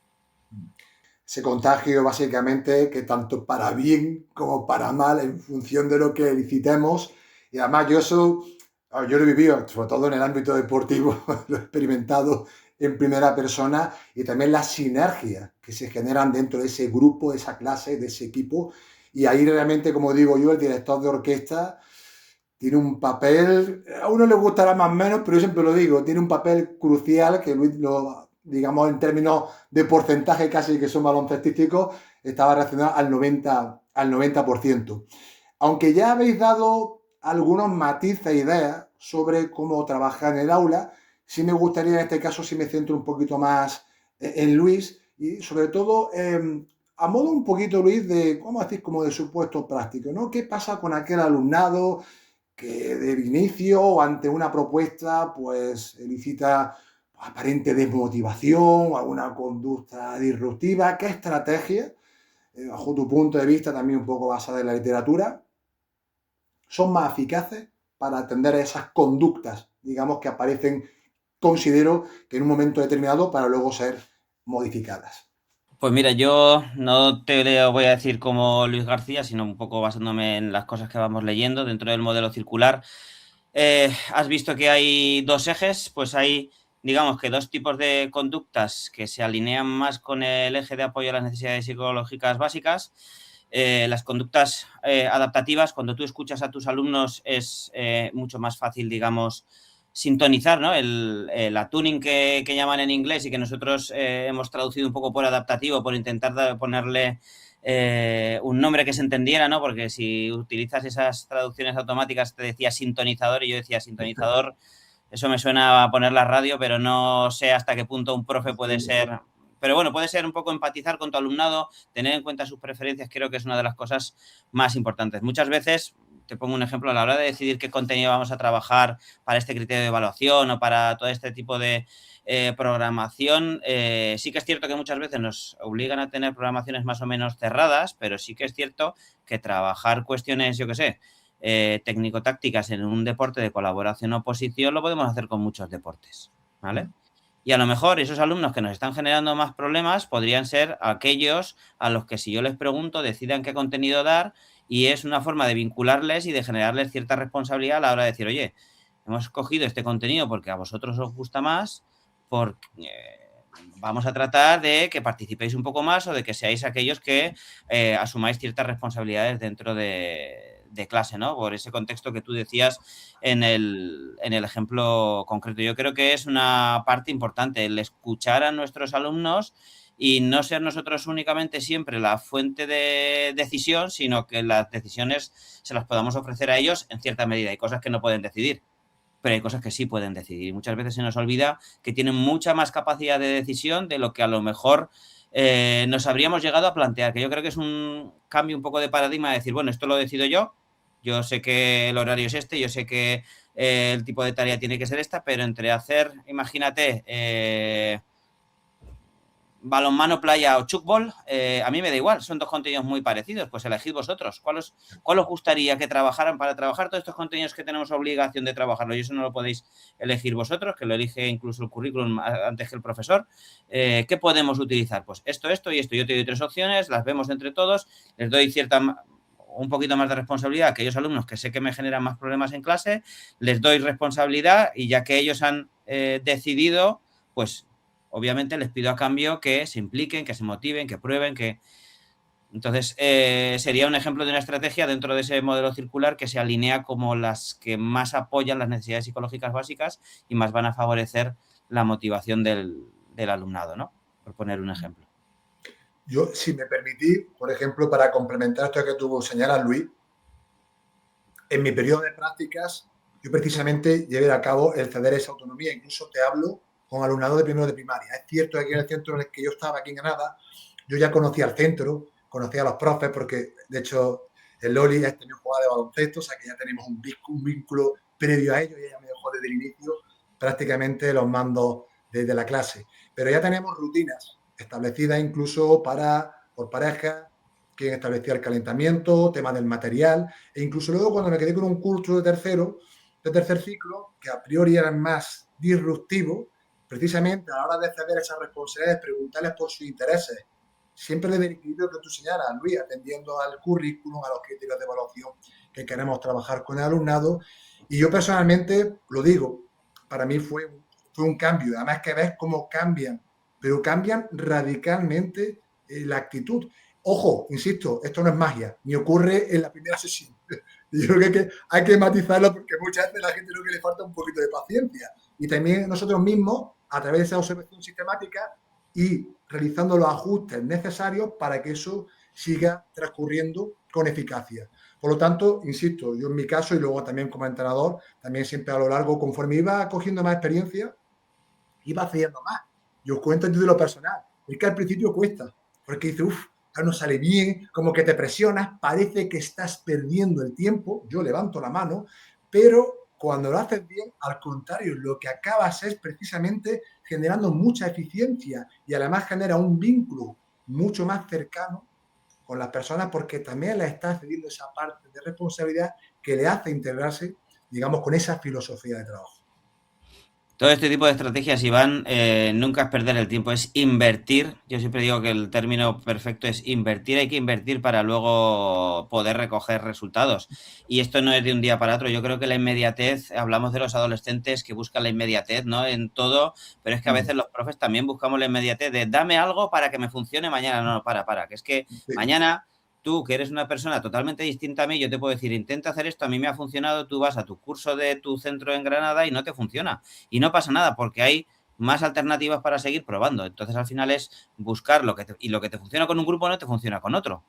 Ese contagio básicamente que tanto para bien como para mal en función de lo que licitemos. Y además yo lo he vivido, sobre todo en el ámbito deportivo, lo he experimentado en primera persona, y también las sinergias que se generan dentro de ese grupo, de esa clase, de ese equipo. Y ahí realmente, como digo yo, el director de orquesta tiene un papel, a uno le gustará más o menos, pero yo siempre lo digo, tiene un papel crucial que Luis digamos en términos de porcentaje casi que son baloncestísticos, estaba relacionado al 90%. Aunque ya habéis dado algunos matices e ideas sobre cómo trabajar en el aula, sí me gustaría en este caso, si me centro un poquito más en Luis, y sobre todo a modo un poquito, Luis, de, ¿cómo decís? Como de supuesto práctico, ¿no? ¿Qué pasa con aquel alumnado que de inicio o ante una propuesta pues elicita aparente desmotivación o alguna conducta disruptiva? ¿Qué estrategias, bajo tu punto de vista también un poco basada en la literatura, son más eficaces para atender a esas conductas, digamos, que aparecen, considero, que en un momento determinado para luego ser modificadas? Pues mira, yo no te lo voy a decir como Luis García, sino un poco basándome en las cosas que vamos leyendo dentro del modelo circular. Has visto que hay dos ejes, pues hay, digamos que dos tipos de conductas que se alinean más con el eje de apoyo a las necesidades psicológicas básicas. Las conductas adaptativas, cuando tú escuchas a tus alumnos es mucho más fácil, digamos, sintonizar, ¿no? La tuning que llaman en inglés y que nosotros hemos traducido un poco por adaptativo, por intentar ponerle un nombre que se entendiera, ¿no? Porque si utilizas esas traducciones automáticas te decía sintonizador y yo decía sintonizador, eso me suena a poner la radio, pero no sé hasta qué punto un profe puede ser. Pero bueno, puede ser un poco empatizar con tu alumnado, tener en cuenta sus preferencias, creo que es una de las cosas más importantes. Muchas veces, te pongo un ejemplo, a la hora de decidir qué contenido vamos a trabajar para este criterio de evaluación o para todo este tipo de programación, sí que es cierto que muchas veces nos obligan a tener programaciones más o menos cerradas, pero sí que es cierto que trabajar cuestiones, yo qué sé, técnico-tácticas en un deporte de colaboración o oposición lo podemos hacer con muchos deportes, ¿vale? Y a lo mejor esos alumnos que nos están generando más problemas podrían ser aquellos a los que si yo les pregunto decidan qué contenido dar, y es una forma de vincularles y de generarles cierta responsabilidad a la hora de decir, oye, hemos escogido este contenido porque a vosotros os gusta más, porque vamos a tratar de que participéis un poco más o de que seáis aquellos que asumáis ciertas responsabilidades dentro de clase, ¿no? Por ese contexto que tú decías en el ejemplo concreto. Yo creo que es una parte importante el escuchar a nuestros alumnos y no ser nosotros únicamente siempre la fuente de decisión, sino que las decisiones se las podamos ofrecer a ellos en cierta medida. Hay cosas que no pueden decidir, pero hay cosas que sí pueden decidir. Muchas veces se nos olvida que tienen mucha más capacidad de decisión de lo que a lo mejor nos habríamos llegado a plantear, que yo creo que es un cambio un poco de paradigma de decir, bueno, esto lo decido yo sé que el horario es este, yo sé que el tipo de tarea tiene que ser esta, pero entre hacer, imagínate, balonmano, playa o chukball, a mí me da igual, son dos contenidos muy parecidos, pues elegid vosotros. ¿Cuál os gustaría que trabajaran para trabajar todos estos contenidos que tenemos obligación de trabajarlo? Y eso no lo podéis elegir vosotros, que lo elige incluso el currículum antes que el profesor. ¿Qué podemos utilizar? Pues esto y esto. Yo te doy 3 opciones, las vemos entre todos, les doy un poquito más de responsabilidad a aquellos alumnos que sé que me generan más problemas en clase, les doy responsabilidad y ya que ellos han decidido, pues obviamente les pido a cambio que se impliquen, que se motiven, que prueben, que... Entonces, sería un ejemplo de una estrategia dentro de ese modelo circular que se alinea como las que más apoyan las necesidades psicológicas básicas y más van a favorecer la motivación del alumnado, ¿no? Por poner un ejemplo. Yo, si me permitís, por ejemplo, para complementar esto que tú señalas, Luis, en mi periodo de prácticas, yo precisamente llevé a cabo el ceder esa autonomía. Incluso te hablo con alumnado de primero de primaria. Es cierto que aquí en el centro en el que yo estaba, aquí en Granada, yo ya conocía el centro, conocía a los profes, porque de hecho el Loli ya tenía jugada de baloncesto, o sea que ya tenemos un vínculo previo a ello, y ella me dejó desde el inicio prácticamente los mandos desde la clase. Pero ya tenemos rutinas establecidas incluso por parejas, quién establecía el calentamiento, tema del material, e incluso luego cuando me quedé con un curso de tercero, de tercer ciclo que a priori eran más disruptivos, precisamente a la hora de ceder esas responsabilidades, preguntarles por sus intereses, siempre desde el equilibrio que tú señalas, Luis, atendiendo al currículum, a los criterios de evaluación que queremos trabajar con el alumnado. Y yo personalmente, lo digo, para mí fue un cambio. Además que ves cómo cambian, pero cambian radicalmente la actitud. Ojo, insisto, esto no es magia, ni ocurre en la primera sesión. Yo creo que hay que matizarlo porque muchas veces a la gente lo que le falta un poquito de paciencia. Y también nosotros mismos, a través de esa observación sistemática y realizando los ajustes necesarios para que eso siga transcurriendo con eficacia. Por lo tanto, insisto, yo en mi caso y luego también como entrenador, también siempre a lo largo, conforme iba cogiendo más experiencia, iba haciendo más. Yo os cuento en título personal. Es que al principio cuesta, porque dices, no sale bien, como que te presionas, parece que estás perdiendo el tiempo, yo levanto la mano, pero cuando lo haces bien, al contrario, lo que acabas es precisamente generando mucha eficiencia y además genera un vínculo mucho más cercano con las personas porque también les estás cediendo esa parte de responsabilidad que le hace integrarse, digamos, con esa filosofía de trabajo. Todo este tipo de estrategias, Iván, nunca es perder el tiempo, es invertir. Yo siempre digo que el término perfecto es invertir. Hay que invertir para luego poder recoger resultados. Y esto no es de un día para otro. Yo creo que la inmediatez, hablamos de los adolescentes que buscan la inmediatez, ¿no? En todo, pero es que a veces los profes también buscamos la inmediatez de dame algo para que me funcione mañana. No, para. Que es que mañana... Tú, que eres una persona totalmente distinta a mí, yo te puedo decir, intenta hacer esto, a mí me ha funcionado, tú vas a tu curso de tu centro en Granada y no te funciona. Y no pasa nada, porque hay más alternativas para seguir probando. Entonces, al final es buscar lo que te funciona con un grupo no te funciona con otro.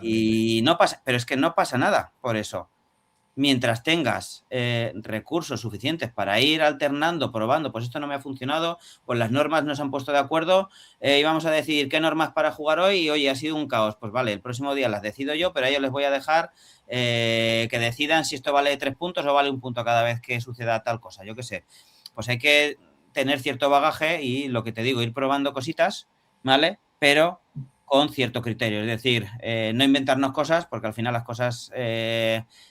Y no pasa, pero es que no pasa nada por eso. Mientras tengas recursos suficientes para ir alternando, probando, pues esto no me ha funcionado, pues las normas no se han puesto de acuerdo y vamos a decidir qué normas para jugar hoy y oye, ha sido un caos. Pues vale, el próximo día las decido yo, pero a ellos les voy a dejar que decidan si esto vale 3 puntos o vale 1 punto cada vez que suceda tal cosa, yo qué sé. Pues hay que tener cierto bagaje y lo que te digo, ir probando cositas, ¿vale? Pero con cierto criterio, es decir, no inventarnos cosas, porque al final las cosas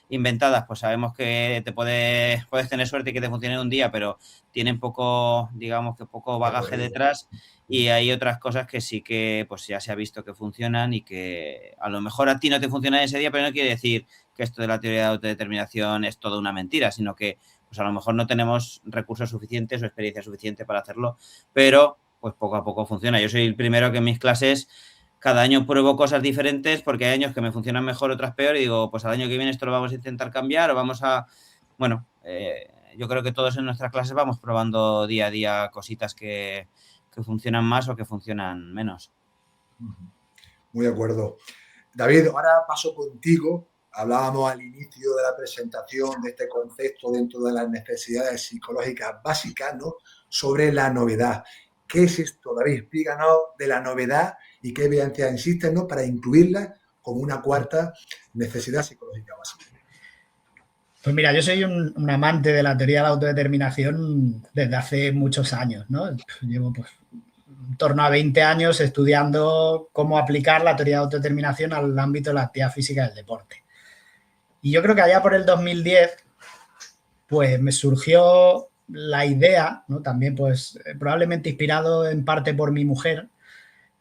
inventadas, pues sabemos que puedes tener suerte y que te funcione un día, pero tienen poco, digamos que poco bagaje detrás y hay otras cosas que sí que pues ya se ha visto que funcionan y que a lo mejor a ti no te funciona ese día, pero no quiere decir que esto de la teoría de autodeterminación es toda una mentira, sino que pues a lo mejor no tenemos recursos suficientes o experiencia suficiente para hacerlo, pero pues poco a poco funciona. Yo soy el primero que en mis clases cada año pruebo cosas diferentes porque hay años que me funcionan mejor, otras peor y digo, pues al año que viene esto lo vamos a intentar cambiar o vamos a... Bueno, yo creo que todos en nuestras clases vamos probando día a día cositas que funcionan más o que funcionan menos. Muy de acuerdo. David, ahora paso contigo. Hablábamos al inicio de la presentación de este concepto dentro de las necesidades psicológicas básicas, ¿no? Sobre la novedad. ¿Qué es esto, David? Explícanos de la novedad y qué evidencias existen, ¿no? Para incluirla como una cuarta necesidad psicológica básica. Pues mira, yo soy un amante de la teoría de la autodeterminación desde hace muchos años, ¿no? Llevo pues en torno a 20 años estudiando cómo aplicar la teoría de autodeterminación al ámbito de la actividad física y del deporte. Y yo creo que allá por el 2010, pues me surgió la idea, ¿no? También pues probablemente inspirado en parte por mi mujer.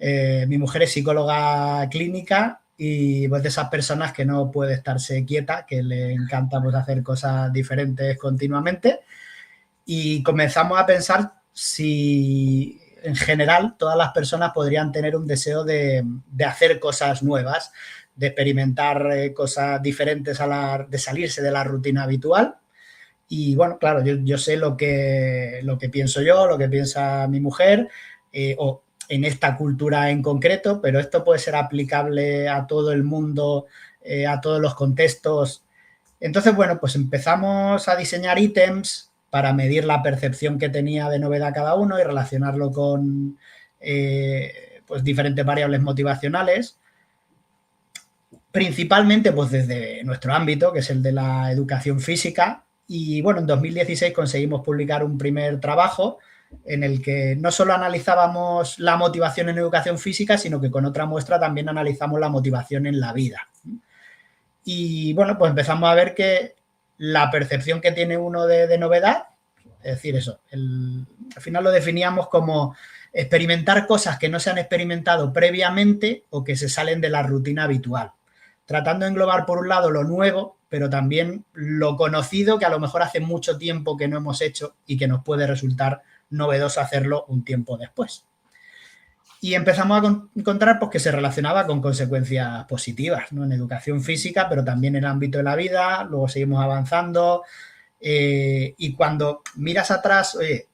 Mi mujer es psicóloga clínica y pues de esas personas que no puede estarse quieta, que le encanta pues hacer cosas diferentes continuamente. Y comenzamos a pensar si en general todas las personas podrían tener un deseo de hacer cosas nuevas, de experimentar cosas diferentes de salirse de la rutina habitual. Y bueno, claro, yo sé lo que pienso yo, lo que piensa mi mujer, o en esta cultura en concreto, pero esto puede ser aplicable a todo el mundo, a todos los contextos. Entonces, bueno, pues empezamos a diseñar ítems para medir la percepción que tenía de novedad cada uno y relacionarlo con pues diferentes variables motivacionales. Principalmente pues desde nuestro ámbito, que es el de la educación física. Y bueno, en 2016 conseguimos publicar un primer trabajo en el que no solo analizábamos la motivación en educación física, sino que con otra muestra también analizamos la motivación en la vida. Y bueno, pues empezamos a ver que la percepción que tiene uno de novedad, es decir, eso, al final lo definíamos como experimentar cosas que no se han experimentado previamente o que se salen de la rutina habitual, tratando de englobar por un lado lo nuevo, pero también lo conocido que a lo mejor hace mucho tiempo que no hemos hecho y que nos puede resultar novedoso hacerlo un tiempo después. Y empezamos a encontrar pues, que se relacionaba con consecuencias positivas, ¿no? En educación física, pero también en el ámbito de la vida, luego seguimos avanzando y cuando miras atrás, oye,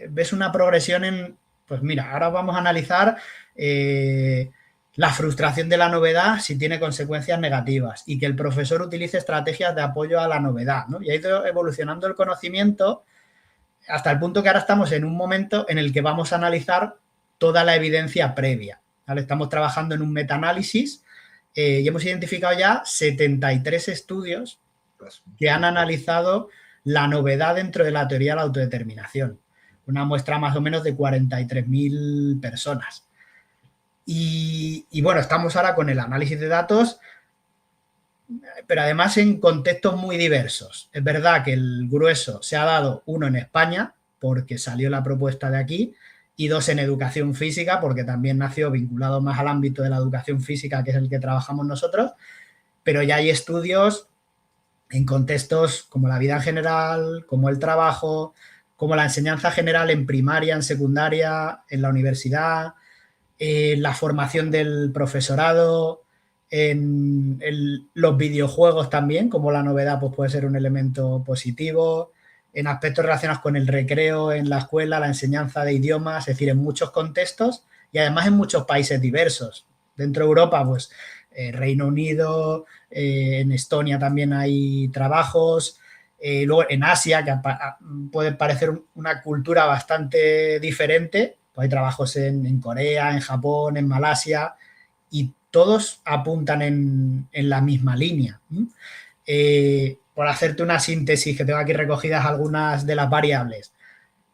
ves una progresión en, pues mira, ahora vamos a analizar la frustración de la novedad si tiene consecuencias negativas y que el profesor utilice estrategias de apoyo a la novedad, ¿no? Y ha ido evolucionando el conocimiento hasta el punto que ahora estamos en un momento en el que vamos a analizar toda la evidencia previa, ¿vale? Estamos trabajando en un metaanálisis y hemos identificado ya 73 estudios que han analizado la novedad dentro de la teoría de la autodeterminación. Una muestra más o menos de 43.000 personas. Y bueno, estamos ahora con el análisis de datos, pero además en contextos muy diversos. Es verdad que el grueso se ha dado, uno en España, porque salió la propuesta de aquí, y dos en educación física, porque también nació vinculado más al ámbito de la educación física, que es el que trabajamos nosotros, pero ya hay estudios en contextos como la vida en general, como el trabajo, como la enseñanza general en primaria, en secundaria, en la universidad, la formación del profesorado, en los videojuegos también, como la novedad pues puede ser un elemento positivo, en aspectos relacionados con el recreo en la escuela, la enseñanza de idiomas, es decir, en muchos contextos y además en muchos países diversos. Dentro de Europa, pues Reino Unido, en Estonia también hay trabajos, luego en Asia, que puede parecer una cultura bastante diferente, pues hay trabajos en Corea, en Japón, en Malasia, y todos apuntan en la misma línea. Por hacerte una síntesis, que tengo aquí recogidas algunas de las variables,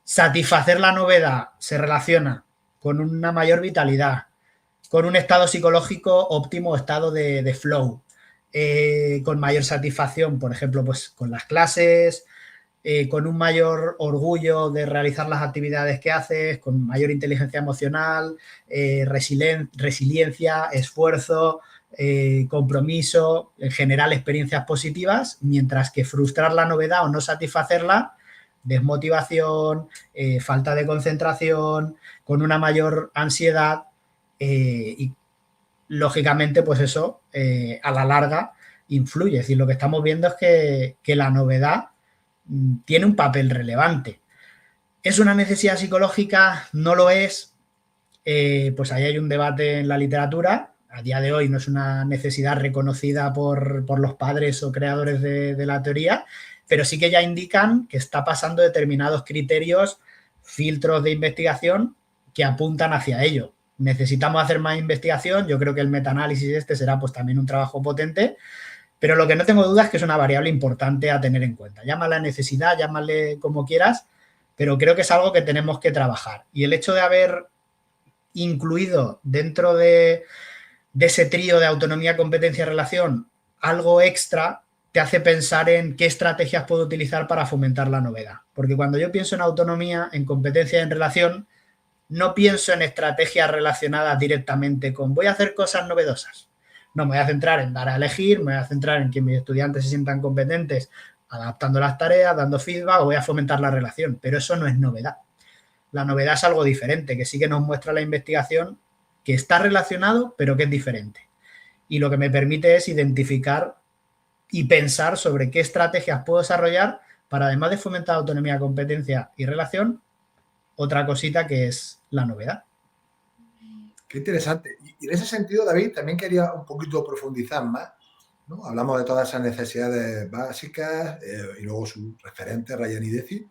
satisfacer la novedad se relaciona con una mayor vitalidad, con un estado psicológico óptimo, estado de flow, con mayor satisfacción, por ejemplo, pues con las clases, con un mayor orgullo de realizar las actividades que haces, con mayor inteligencia emocional, resiliencia, esfuerzo, compromiso, en general experiencias positivas, mientras que frustrar la novedad o no satisfacerla, desmotivación, falta de concentración, con una mayor ansiedad y lógicamente pues eso a la larga influye. Es decir, lo que estamos viendo es que la novedad tiene un papel relevante. ¿Es una necesidad psicológica? ¿No lo es? Pues ahí hay un debate en la literatura. A día de hoy no es una necesidad reconocida por los padres o creadores de la teoría, pero sí que ya indican que está pasando determinados criterios, filtros de investigación que apuntan hacia ello. Necesitamos hacer más investigación. Yo creo que el metaanálisis este será pues también un trabajo potente, pero lo que no tengo duda es que es una variable importante a tener en cuenta. Llámala necesidad, llámale como quieras, pero creo que es algo que tenemos que trabajar. Y el hecho de haber incluido dentro de ese trío de autonomía, competencia y relación algo extra, te hace pensar en qué estrategias puedo utilizar para fomentar la novedad. Porque cuando yo pienso en autonomía, en competencia y en relación, no pienso en estrategias relacionadas directamente con voy a hacer cosas novedosas. No, me voy a centrar en dar a elegir, me voy a centrar en que mis estudiantes se sientan competentes adaptando las tareas, dando feedback, o voy a fomentar la relación. Pero eso no es novedad. La novedad es algo diferente, que sí que nos muestra la investigación que está relacionado, pero que es diferente. Y lo que me permite es identificar y pensar sobre qué estrategias puedo desarrollar para, además de fomentar autonomía, competencia y relación, otra cosita que es la novedad. Qué interesante. Y en ese sentido, David, también quería un poquito profundizar más, ¿no? Hablamos de todas esas necesidades básicas y luego su referente, Ryan y Deci.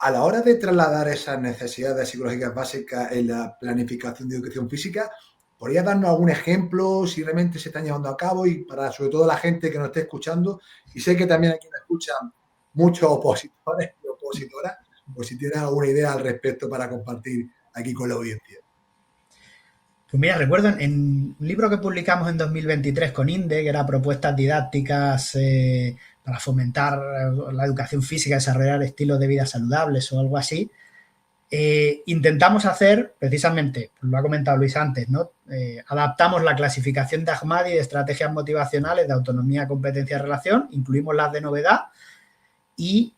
A la hora de trasladar esas necesidades psicológicas básicas en la planificación de educación física, ¿podrías darnos algún ejemplo si realmente se están llevando a cabo y para sobre todo la gente que nos esté escuchando? Y sé que también aquí nos escuchan muchos opositores y opositoras, pues si tienes alguna idea al respecto para compartir aquí con la audiencia. Pues mira, recuerdo en un libro que publicamos en 2023 con INDE, que era propuestas didácticas para fomentar la educación física, desarrollar estilos de vida saludables o algo así, intentamos hacer, precisamente, lo ha comentado Luis antes, ¿no? Adaptamos la clasificación de Ahmadi de estrategias motivacionales de autonomía, competencia, relación, incluimos las de novedad y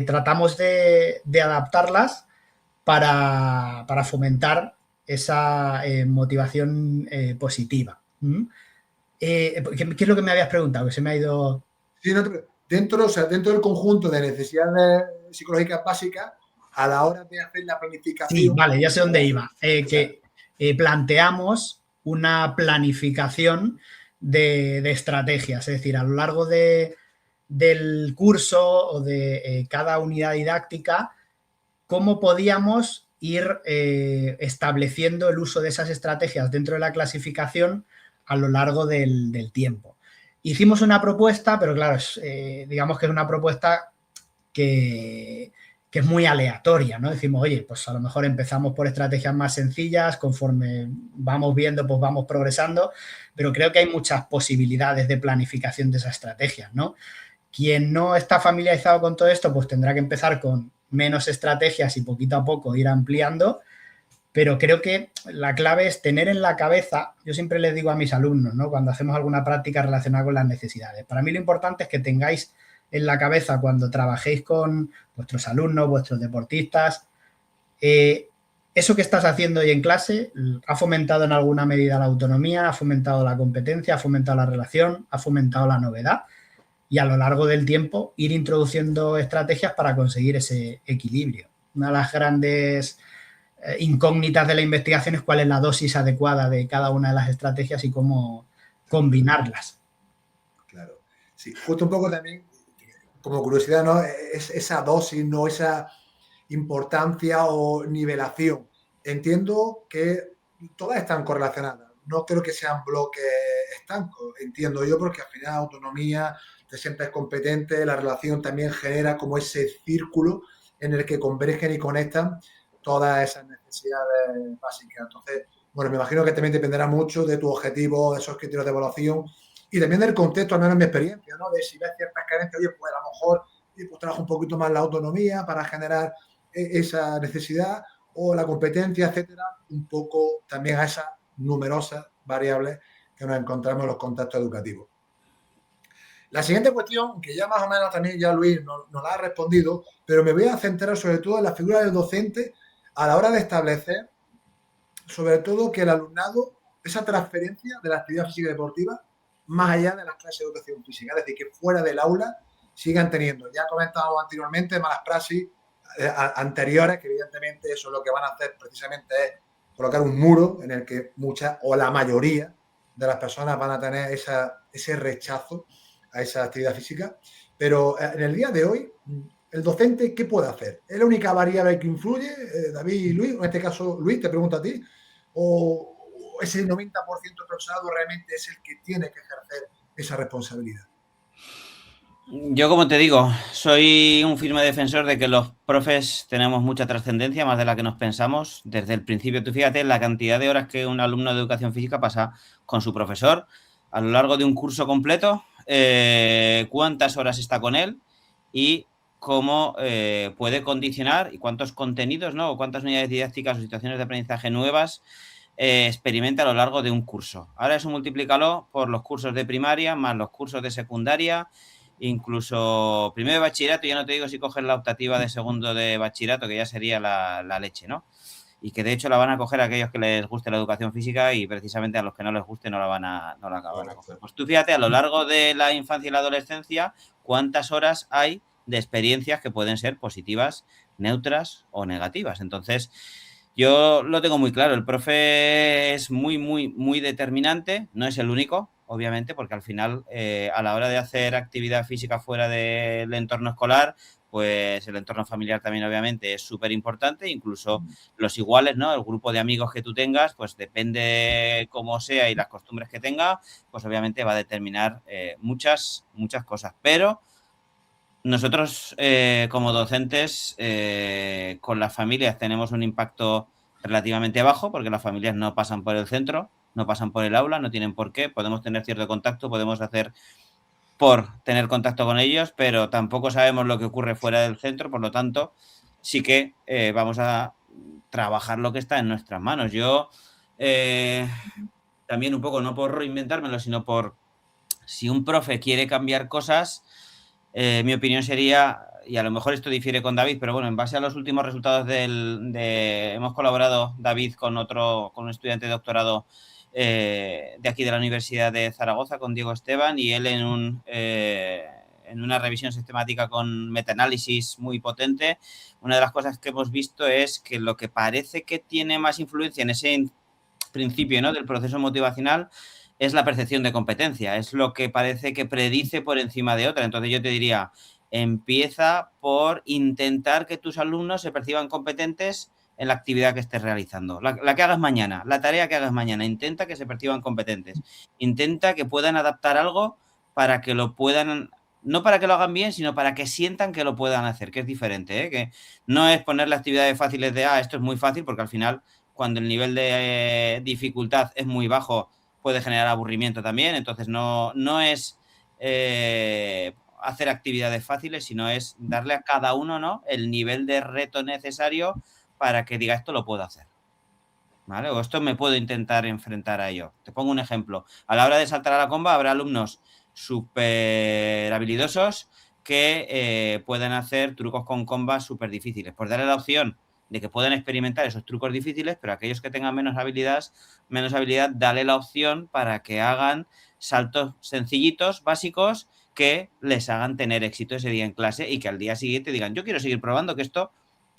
tratamos de adaptarlas para fomentar esa motivación positiva. ¿Qué es lo que me habías preguntado? Que se me ha ido... Sí, dentro del conjunto de necesidades psicológicas básicas, a la hora de hacer la planificación... Sí, vale, ya sé dónde iba. Que planteamos una planificación de estrategias, es decir, a lo largo del curso o de cada unidad didáctica, cómo podíamos ir estableciendo el uso de esas estrategias dentro de la clasificación a lo largo del tiempo. Hicimos una propuesta, pero claro, digamos que es una propuesta que es muy aleatoria, ¿no? Decimos, oye, pues a lo mejor empezamos por estrategias más sencillas, conforme vamos viendo, pues vamos progresando, pero creo que hay muchas posibilidades de planificación de esas estrategias, ¿no? Quien no está familiarizado con todo esto, pues tendrá que empezar con menos estrategias y poquito a poco ir ampliando, pero creo que la clave es tener en la cabeza, yo siempre les digo a mis alumnos, ¿no? Cuando hacemos alguna práctica relacionada con las necesidades, para mí lo importante es que tengáis en la cabeza cuando trabajéis con vuestros alumnos, vuestros deportistas, eso que estás haciendo hoy en clase ha fomentado en alguna medida la autonomía, ha fomentado la competencia, ha fomentado la relación, ha fomentado la novedad y a lo largo del tiempo ir introduciendo estrategias para conseguir ese equilibrio. Una de las grandes incógnitas de la investigación es cuál es la dosis adecuada de cada una de las estrategias y cómo combinarlas. Claro. Sí, justo un poco también, como curiosidad, ¿no? Es esa dosis, no esa importancia o nivelación. Entiendo que todas están correlacionadas. No creo que sean bloques estancos, entiendo yo, porque al final autonomía, te sientes competente, la relación también genera como ese círculo en el que convergen y conectan todas esas necesidades básicas. Entonces, bueno, me imagino que también dependerá mucho de tu objetivo, de esos criterios de evaluación y también del contexto, al menos en mi experiencia, ¿no? De si ves ciertas carencias, oye, pues a lo mejor pues trabajo un poquito más la autonomía para generar esa necesidad o la competencia, etcétera, un poco también a esas numerosas variables que nos encontramos en los contextos educativos. La siguiente cuestión, que ya más o menos también ya Luis nos la ha respondido, pero me voy a centrar sobre todo en la figura del docente a la hora de establecer, sobre todo, que el alumnado, esa transferencia de la actividad física y deportiva, más allá de las clases de educación física, es decir, que fuera del aula sigan teniendo, ya comentábamos anteriormente, malas praxis anteriores, que evidentemente eso lo que van a hacer precisamente es colocar un muro en el que muchas o la mayoría de las personas van a tener ese rechazo a esa actividad física. Pero en el día de hoy, el docente, ¿qué puede hacer? ¿Es la única variable que influye, David y Luis? En este caso, Luis, te pregunto a ti. ¿O ese 90% del profesorado realmente es el que tiene que ejercer esa responsabilidad? Yo, como te digo, soy un firme defensor de que los profes tenemos mucha trascendencia, más de la que nos pensamos. Desde el principio, tú fíjate la cantidad de horas que un alumno de educación física pasa con su profesor a lo largo de un curso completo, cuántas horas está con él y cómo puede condicionar y cuántos contenidos, ¿no? O cuántas unidades didácticas o situaciones de aprendizaje nuevas experimenta a lo largo de un curso. Ahora eso multiplícalo por los cursos de primaria más los cursos de secundaria, incluso primero de bachillerato, ya no te digo si coges la optativa de segundo de bachillerato, que ya sería la leche, ¿no? Y que de hecho la van a coger a aquellos que les guste la educación física y precisamente a los que no les guste no la van a coger. Pues tú fíjate, a lo largo de la infancia y la adolescencia, cuántas horas hay de experiencias que pueden ser positivas, neutras o negativas. Entonces, yo lo tengo muy claro, el profe es muy, muy, muy determinante, no es el único, obviamente, porque al final, a la hora de hacer actividad física fuera del entorno escolar, pues el entorno familiar también, obviamente, es súper importante, incluso los iguales, ¿no? El grupo de amigos que tú tengas, pues depende cómo sea y las costumbres que tenga, pues obviamente va a determinar muchas cosas, pero nosotros como docentes con las familias tenemos un impacto relativamente bajo, porque las familias no pasan por el centro, no pasan por el aula, no tienen por qué, podemos tener cierto contacto, podemos hacer por tener contacto con ellos, pero tampoco sabemos lo que ocurre fuera del centro, por lo tanto, sí que vamos a trabajar lo que está en nuestras manos. Yo también un poco, no por reinventármelo, sino por si un profe quiere cambiar cosas, mi opinión sería, y a lo mejor esto difiere con David, pero bueno, en base a los últimos resultados hemos colaborado, David, con un estudiante de doctorado de aquí de la Universidad de Zaragoza, con Diego Esteban, y él en una revisión sistemática con metaanálisis muy potente, una de las cosas que hemos visto es que lo que parece que tiene más influencia en ese principio, ¿no?, del proceso motivacional es la percepción de competencia, es lo que parece que predice por encima de otra. Entonces yo te diría, empieza por intentar que tus alumnos se perciban competentes en la actividad que estés realizando. La que hagas mañana, la tarea que hagas mañana, intenta que se perciban competentes. Intenta que puedan adaptar algo para que lo puedan, no para que lo hagan bien, sino para que sientan que lo puedan hacer, que es diferente, ¿eh? Que no es ponerle actividades fáciles de, esto es muy fácil, porque al final, cuando el nivel de dificultad es muy bajo, puede generar aburrimiento también. Entonces no es hacer actividades fáciles, sino es darle a cada uno, ¿no?, el nivel de reto necesario para que diga, esto lo puedo hacer, ¿vale? O esto me puedo intentar enfrentar a ello. Te pongo un ejemplo. A la hora de saltar a la comba habrá alumnos súper habilidosos que pueden hacer trucos con combas súper difíciles. Pues darle la opción de que puedan experimentar esos trucos difíciles, pero aquellos que tengan menos habilidad, dale la opción para que hagan saltos sencillitos, básicos, que les hagan tener éxito ese día en clase y que al día siguiente digan, yo quiero seguir probando que esto...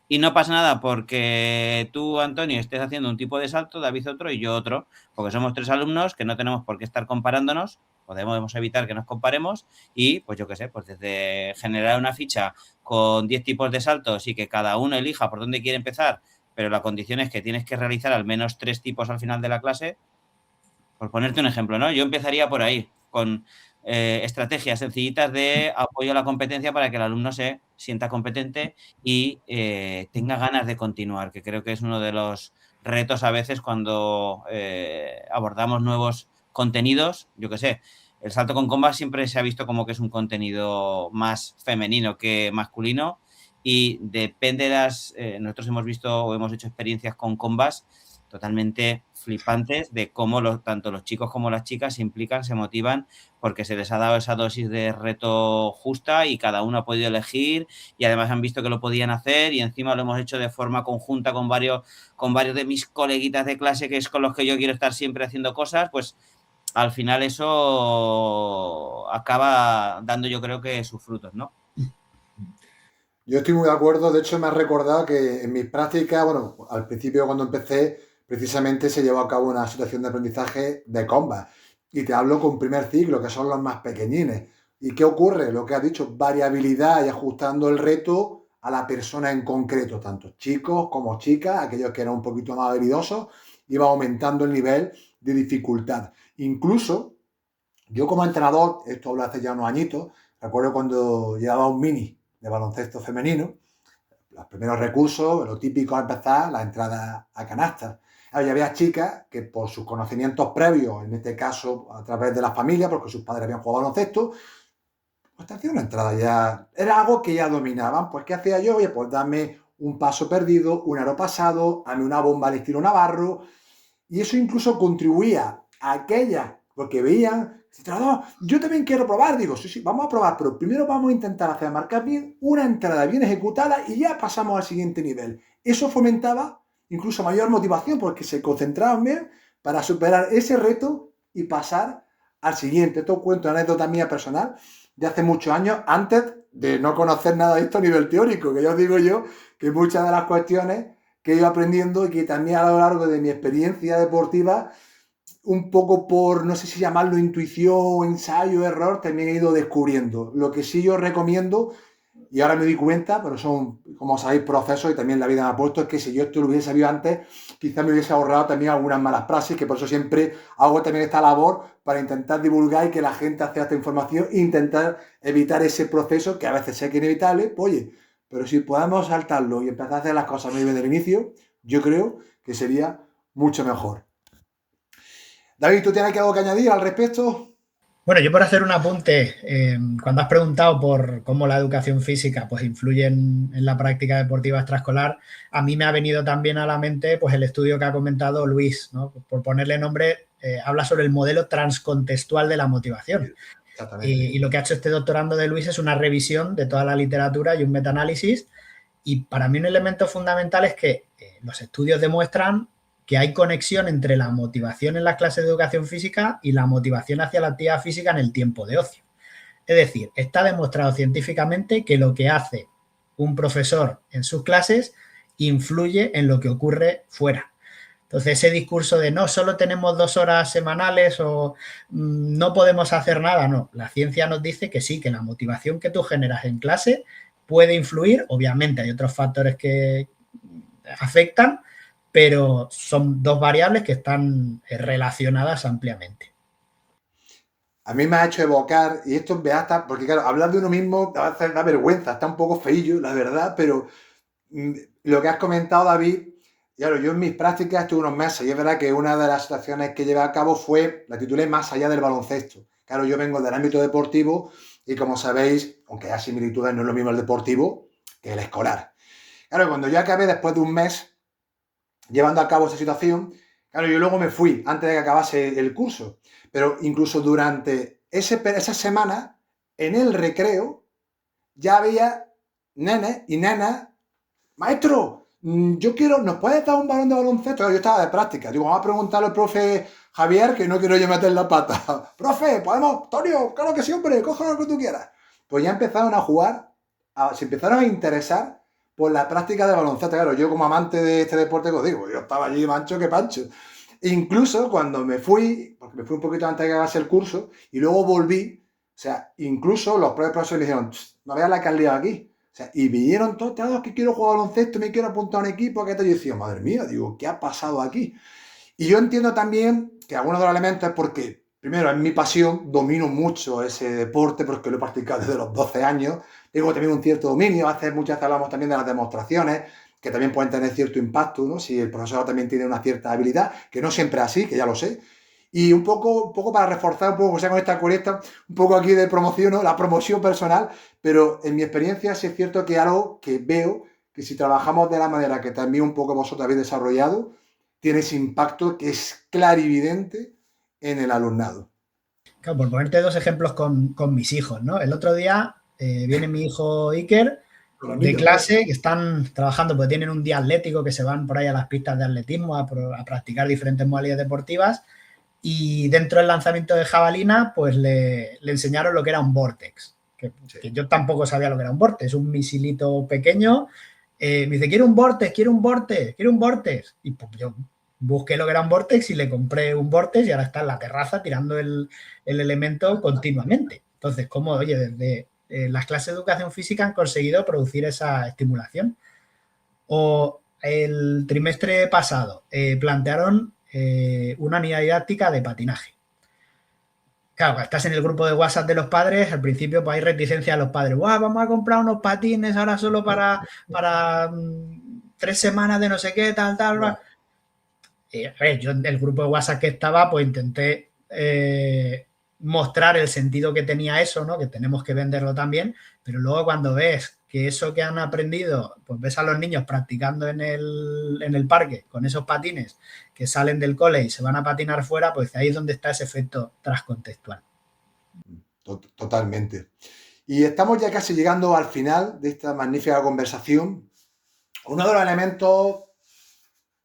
Y no pasa nada porque tú, Antonio, estés haciendo un tipo de salto, David otro y yo otro, porque somos 3 alumnos que no tenemos por qué estar comparándonos, podemos evitar que nos comparemos y, pues yo qué sé, pues desde generar una ficha con 10 tipos de saltos y que cada uno elija por dónde quiere empezar, pero la condición es que tienes que realizar al menos 3 tipos al final de la clase, por ponerte un ejemplo, ¿no? Yo empezaría por ahí, con estrategias sencillitas de apoyo a la competencia para que el alumno se sienta competente y tenga ganas de continuar, que creo que es uno de los retos a veces cuando abordamos nuevos contenidos. Yo qué sé, el salto con combas siempre se ha visto como que es un contenido más femenino que masculino y depende de las... nosotros hemos visto o hemos hecho experiencias con combas totalmente flipantes de cómo tanto los chicos como las chicas se implican, se motivan, porque se les ha dado esa dosis de reto justa y cada uno ha podido elegir y además han visto que lo podían hacer y encima lo hemos hecho de forma conjunta con varios de mis coleguitas de clase, que es con los que yo quiero estar siempre haciendo cosas, pues al final eso acaba dando, yo creo, que sus frutos, ¿no? Yo estoy muy de acuerdo, de hecho me ha recordado que en mis prácticas, bueno, al principio cuando empecé, precisamente se llevó a cabo una situación de aprendizaje de comba. Y te hablo con primer ciclo, que son los más pequeñines. ¿Y qué ocurre? Lo que has dicho, variabilidad y ajustando el reto a la persona en concreto, tanto chicos como chicas, aquellos que eran un poquito más habilidosos, iba aumentando el nivel de dificultad. Incluso, yo como entrenador, esto hablo hace ya unos añitos, recuerdo cuando llevaba un mini de baloncesto femenino, los primeros recursos, lo típico al empezar, la entrada a canasta. Y había chicas que por sus conocimientos previos, en este caso a través de la familia, porque sus padres habían jugado baloncesto, pues te hacían una entrada ya, era algo que ya dominaban. Pues ¿qué hacía yo? Oye, pues dame un paso perdido, un aro pasado, dame una bomba al estilo Navarro, y eso incluso contribuía a aquellas, porque veían, yo también quiero probar, digo, sí, vamos a probar, pero primero vamos a intentar hacer marcar bien una entrada bien ejecutada y ya pasamos al siguiente nivel. Eso fomentaba incluso mayor motivación porque se concentraban bien para superar ese reto y pasar al siguiente. Esto cuento una anécdota mía personal de hace muchos años, antes de no conocer nada de esto a nivel teórico, que ya os digo yo que muchas de las cuestiones que he ido aprendiendo y que también a lo largo de mi experiencia deportiva, un poco por, no sé si llamarlo intuición, ensayo, error, también he ido descubriendo. Lo que sí yo recomiendo, y ahora me di cuenta, pero son, como sabéis, procesos y también la vida me ha puesto, es que si yo esto lo hubiese sabido antes, quizás me hubiese ahorrado también algunas malas praxis, que por eso siempre hago también esta labor para intentar divulgar y que la gente acceda a esta información e intentar evitar ese proceso que a veces sé que es inevitable, pues, oye, pero si podemos saltarlo y empezar a hacer las cosas muy bien del inicio, yo creo que sería mucho mejor. David, ¿tú tienes algo que añadir al respecto? Bueno, yo por hacer un apunte, cuando has preguntado por cómo la educación física pues, influye en la práctica deportiva extraescolar, a mí me ha venido también a la mente pues, el estudio que ha comentado Luis, ¿no? Por ponerle nombre, habla sobre el modelo transcontextual de la motivación. Y lo que ha hecho este doctorando de Luis es una revisión de toda la literatura y un metaanálisis. Y para mí un elemento fundamental es que los estudios demuestran que hay conexión entre la motivación en las clases de educación física y la motivación hacia la actividad física en el tiempo de ocio. Es decir, está demostrado científicamente que lo que hace un profesor en sus clases influye en lo que ocurre fuera. Entonces, ese discurso de no, solo tenemos 2 horas semanales o no podemos hacer nada, no. La ciencia nos dice que sí, que la motivación que tú generas en clase puede influir. Obviamente hay otros factores que afectan, pero son 2 variables que están relacionadas ampliamente. A mí me ha hecho evocar, y esto me hasta, porque claro, hablar de uno mismo a veces da vergüenza, está un poco feillo, la verdad, pero lo que has comentado, David, claro, yo en mis prácticas estuve unos meses y es verdad que una de las situaciones que llevé a cabo fue, la titulé Más allá del baloncesto. Claro, yo vengo del ámbito deportivo y como sabéis, aunque haya similitudes, no es lo mismo el deportivo que el escolar. Claro, cuando yo acabé después de un mes llevando a cabo esa situación, claro, yo luego me fui antes de que acabase el curso, pero incluso durante esa semana, en el recreo, ya había nenes y nenas, maestro, yo quiero, ¿nos puedes dar un balón de baloncesto? Yo estaba de práctica, digo, vamos a preguntarle al profe Javier, que no quiero yo meter la pata. Profe, ¿podemos? Antonio, claro que sí, hombre, coge lo que tú quieras. Pues ya empezaron a jugar, se empezaron a interesar por la práctica de baloncesto. Claro, yo como amante de este deporte, os digo, yo estaba allí mancho que pancho. Incluso cuando me fui, porque me fui un poquito antes de que acabase el curso, y luego volví, o sea, incluso los propios profesores me dijeron, no veas la que has liado aquí. O sea, y vinieron todos, que quiero jugar baloncesto, me quiero apuntar a un equipo, que te yo decía, madre mía, digo, ¿qué ha pasado aquí? Y yo entiendo también que algunos de los elementos es porque, primero, es mi pasión, domino mucho ese deporte porque lo he practicado desde los 12 años, tengo también un cierto dominio, muchas veces hablamos también de las demostraciones, que también pueden tener cierto impacto, ¿no? Si el profesor también tiene una cierta habilidad, que no siempre es así, que ya lo sé. Y un poco para reforzar un poco, que sea con esta correcta, un poco aquí de promoción, ¿no? La promoción personal, pero en mi experiencia sí es cierto que algo que veo, que si trabajamos de la manera que también un poco vosotros habéis desarrollado, tiene ese impacto que es clarividente en el alumnado. Claro, por ponerte 2 ejemplos con mis hijos, ¿no? El otro día viene mi hijo Iker de clase, que están trabajando, porque tienen un día atlético, que se van por ahí a las pistas de atletismo a practicar diferentes modalidades deportivas, y dentro del lanzamiento de jabalina, pues le enseñaron lo que era un vórtex, que yo tampoco sabía lo que era un vórtex, un misilito pequeño. Me dice, quiero un vórtex, y pues yo busqué lo que era un vórtex y le compré un vórtex y ahora está en la terraza tirando el elemento continuamente. Entonces, como, oye, desde las clases de educación física han conseguido producir esa estimulación. O el trimestre pasado plantearon una unidad didáctica de patinaje. Claro, estás en el grupo de WhatsApp de los padres, al principio pues hay reticencia a los padres. ¡Wow! Vamos a comprar unos patines ahora solo para 3 semanas de no sé qué, tal. A ver, yo en el grupo de WhatsApp que estaba, pues intenté mostrar el sentido que tenía eso, ¿no? Que tenemos que venderlo también, pero luego cuando ves que eso que han aprendido, pues ves a los niños practicando en el parque con esos patines que salen del cole y se van a patinar fuera, pues ahí es donde está ese efecto transcontextual. Totalmente. Y estamos ya casi llegando al final de esta magnífica conversación. Uno de los elementos,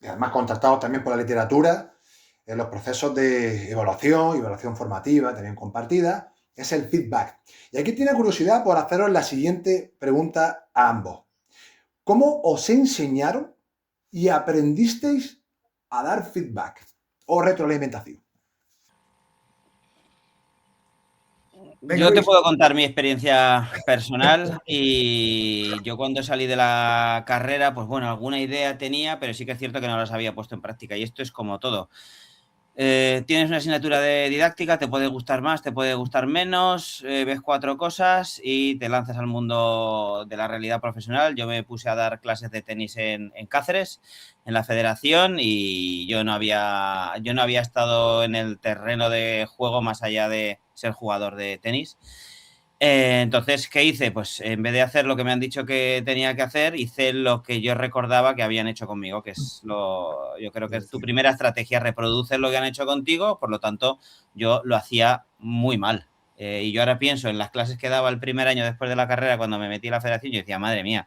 además contrastados también por la literatura, en los procesos de evaluación formativa, también compartida, es el feedback. Y aquí tiene curiosidad por haceros la siguiente pregunta a ambos. ¿Cómo os enseñaron y aprendisteis a dar feedback o retroalimentación? Yo te puedo contar mi experiencia personal y yo cuando salí de la carrera, pues bueno, alguna idea tenía, pero sí que es cierto que no las había puesto en práctica y esto es como todo. Tienes una asignatura de didáctica, te puede gustar más, te puede gustar menos, ves 4 cosas y te lanzas al mundo de la realidad profesional. Yo me puse a dar clases de tenis en Cáceres, en la federación, y yo no había estado en el terreno de juego más allá de ser jugador de tenis. Entonces, ¿qué hice? Pues en vez de hacer lo que me han dicho que tenía que hacer, hice lo que yo recordaba que habían hecho conmigo, que es yo creo que es tu primera estrategia, reproduces lo que han hecho contigo, por lo tanto, yo lo hacía muy mal. Y yo ahora pienso en las clases que daba el primer año después de la carrera, cuando me metí en la federación, yo decía, madre mía,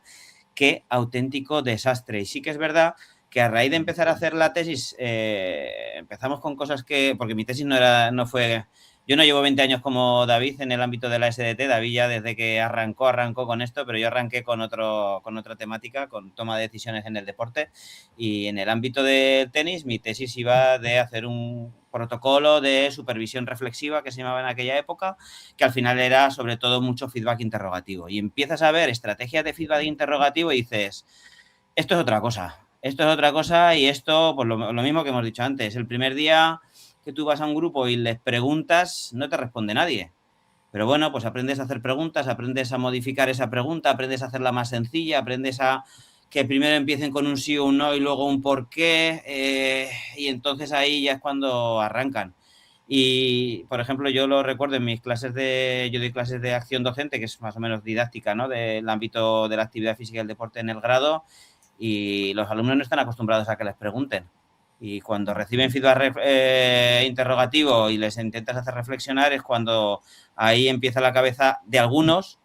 qué auténtico desastre. Y sí que es verdad que a raíz de empezar a hacer la tesis, empezamos con cosas porque mi tesis no fue... Yo no llevo 20 años como David en el ámbito de la SDT. David ya desde que arrancó con esto, pero yo arranqué con otra temática, con toma de decisiones en el deporte. Y en el ámbito del tenis, mi tesis iba de hacer un protocolo de supervisión reflexiva, que se llamaba en aquella época, que al final era sobre todo mucho feedback interrogativo. Y empiezas a ver estrategias de feedback interrogativo y dices, esto es otra cosa. Esto es otra cosa y esto, pues lo mismo que hemos dicho antes. El primer día que tú vas a un grupo y les preguntas, no te responde nadie. Pero bueno, pues aprendes a hacer preguntas, aprendes a modificar esa pregunta, aprendes a hacerla más sencilla, aprendes a que primero empiecen con un sí o un no y luego un por qué, y entonces ahí ya es cuando arrancan. Y, por ejemplo, yo lo recuerdo en mis yo doy clases de acción docente, que es más o menos didáctica, ¿no? Del ámbito de la actividad física y el deporte en el grado, y los alumnos no están acostumbrados a que les pregunten. Y cuando reciben feedback interrogativo y les intentas hacer reflexionar, es cuando ahí empieza la cabeza de algunos,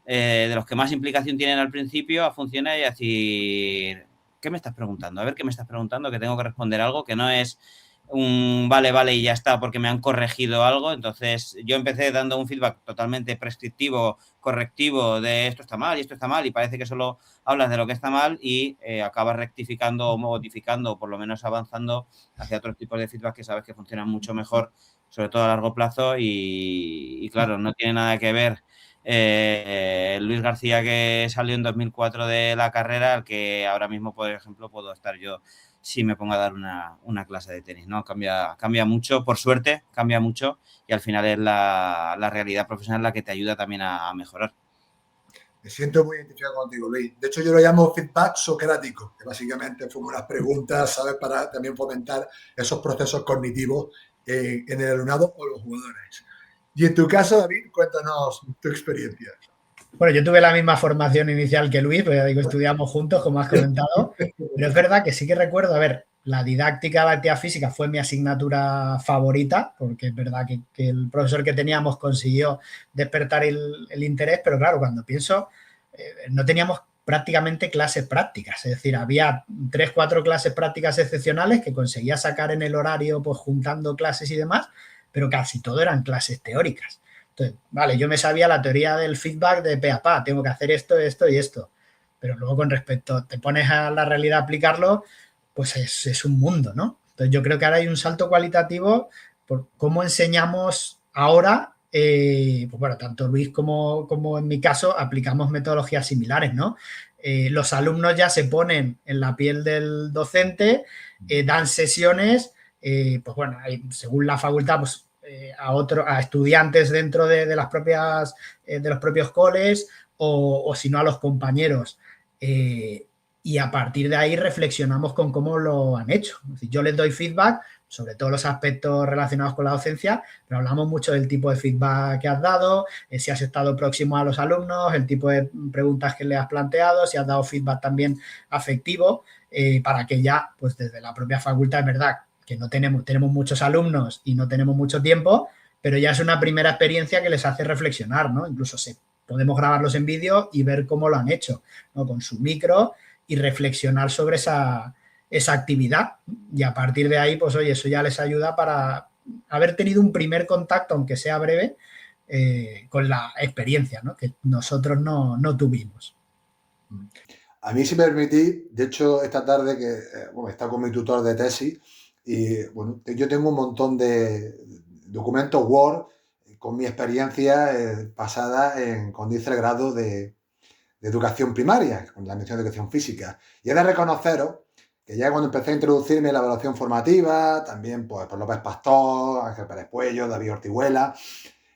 de los que más implicación tienen al principio, a funcionar y a decir, ¿qué me estás preguntando? A ver qué me estás preguntando, que tengo que responder algo, que no es un vale y ya está porque me han corregido algo. Entonces yo empecé dando un feedback totalmente prescriptivo, correctivo, de esto está mal y esto está mal, y parece que solo hablas de lo que está mal y acabas rectificando o modificando o por lo menos avanzando hacia otros tipos de feedback que sabes que funcionan mucho mejor, sobre todo a largo plazo, y claro, no tiene nada que ver Luis García, que salió en 2004 de la carrera, al que ahora mismo, por ejemplo, puedo estar yo si me pongo a dar una clase de tenis, ¿no? Cambia mucho, por suerte, cambia mucho, y al final es la realidad profesional la que te ayuda también a mejorar. Me siento muy identificado contigo, Luis. De hecho, yo lo llamo feedback socrático, que básicamente fue unas preguntas, ¿sabes? Para también fomentar esos procesos cognitivos en el alumnado o los jugadores. Y en tu caso, David, cuéntanos tu experiencia. Bueno, yo tuve la misma formación inicial que Luis, porque digo, estudiamos juntos, como has comentado, pero es verdad que sí que recuerdo, a ver, la didáctica de la actividad física fue mi asignatura favorita, porque es verdad que el profesor que teníamos consiguió despertar el interés, pero claro, cuando pienso, no teníamos prácticamente clases prácticas, es decir, había 3, 4 clases prácticas excepcionales que conseguía sacar en el horario, pues juntando clases y demás, pero casi todo eran clases teóricas. Entonces, vale, yo me sabía la teoría del feedback de pe a pa, tengo que hacer esto, esto y esto. Pero luego con respecto, te pones a la realidad a aplicarlo, pues es un mundo, ¿no? Entonces yo creo que ahora hay un salto cualitativo por cómo enseñamos ahora, pues bueno, tanto Luis como en mi caso aplicamos metodologías similares, ¿no? Los alumnos ya se ponen en la piel del docente, dan sesiones, pues bueno, según la facultad, pues a estudiantes dentro de las propias de los propios coles o si no a los compañeros, y a partir de ahí reflexionamos con cómo lo han hecho. Es decir, yo les doy feedback sobre todos los aspectos relacionados con la docencia, pero hablamos mucho del tipo de feedback que has dado, si has estado próximo a los alumnos, el tipo de preguntas que le has planteado, si has dado feedback también afectivo, para que ya, pues desde la propia facultad, es verdad que no tenemos muchos alumnos y no tenemos mucho tiempo, pero ya es una primera experiencia que les hace reflexionar, ¿no? Incluso podemos grabarlos en vídeo y ver cómo lo han hecho, ¿no? Con su micro y reflexionar sobre esa actividad. Y a partir de ahí, pues oye, eso ya les ayuda para haber tenido un primer contacto, aunque sea breve, con la experiencia, ¿no? Que nosotros no tuvimos. A mí, si me permitís, de hecho, esta tarde que he estado con mi tutor de tesis y, bueno, yo tengo un montón de documentos Word con mi experiencia pasada cuando hice el grado de educación primaria, con la mención de educación física. Y he de reconoceros que ya cuando empecé a introducirme en la evaluación formativa, también pues, por López Pastor, Ángel Pérez Puello, David Ortihuela.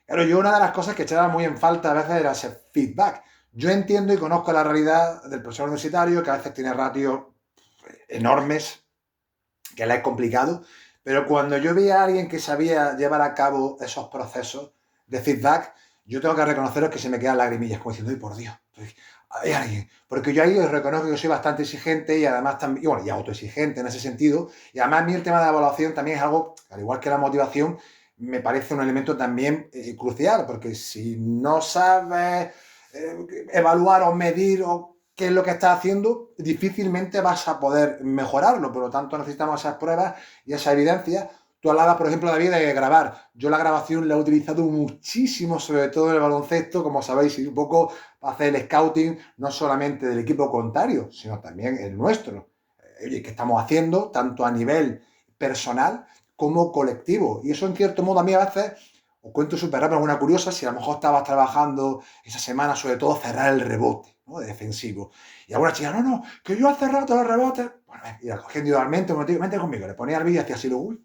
Claro, yo una de las cosas que echaba muy en falta a veces era ese feedback. Yo entiendo y conozco la realidad del profesor universitario, que a veces tiene ratios enormes, que le es complicado, pero cuando yo veía a alguien que sabía llevar a cabo esos procesos de feedback, yo tengo que reconoceros que se me quedan lagrimillas, como diciendo, ¡ay, por Dios! Hay alguien. Porque yo ahí os reconozco que soy bastante exigente y además también, bueno, y autoexigente en ese sentido. Y además a mí el tema de la evaluación también es algo, al igual que la motivación, me parece un elemento también crucial, porque si no sabes evaluar o medir o qué es lo que estás haciendo, difícilmente vas a poder mejorarlo. Por lo tanto, necesitamos esas pruebas y esa evidencia. Tú hablabas, por ejemplo, David, de grabar. Yo la grabación la he utilizado muchísimo, sobre todo en el baloncesto, como sabéis, y un poco para hacer el scouting, no solamente del equipo contrario, sino también el nuestro. Oye, ¿qué estamos haciendo? Tanto a nivel personal como colectivo. Y eso, en cierto modo, a mí a veces, os cuento súper rápido, alguna curiosa, si a lo mejor estabas trabajando esa semana, sobre todo, cerrar el rebote, ¿no? De defensivo. Y alguna chica, no, que yo he cerrado todos los rebotes. Bueno, mira, cogiendo individualmente, me digo, vente conmigo, le ponía el vídeo y hacía así, uy,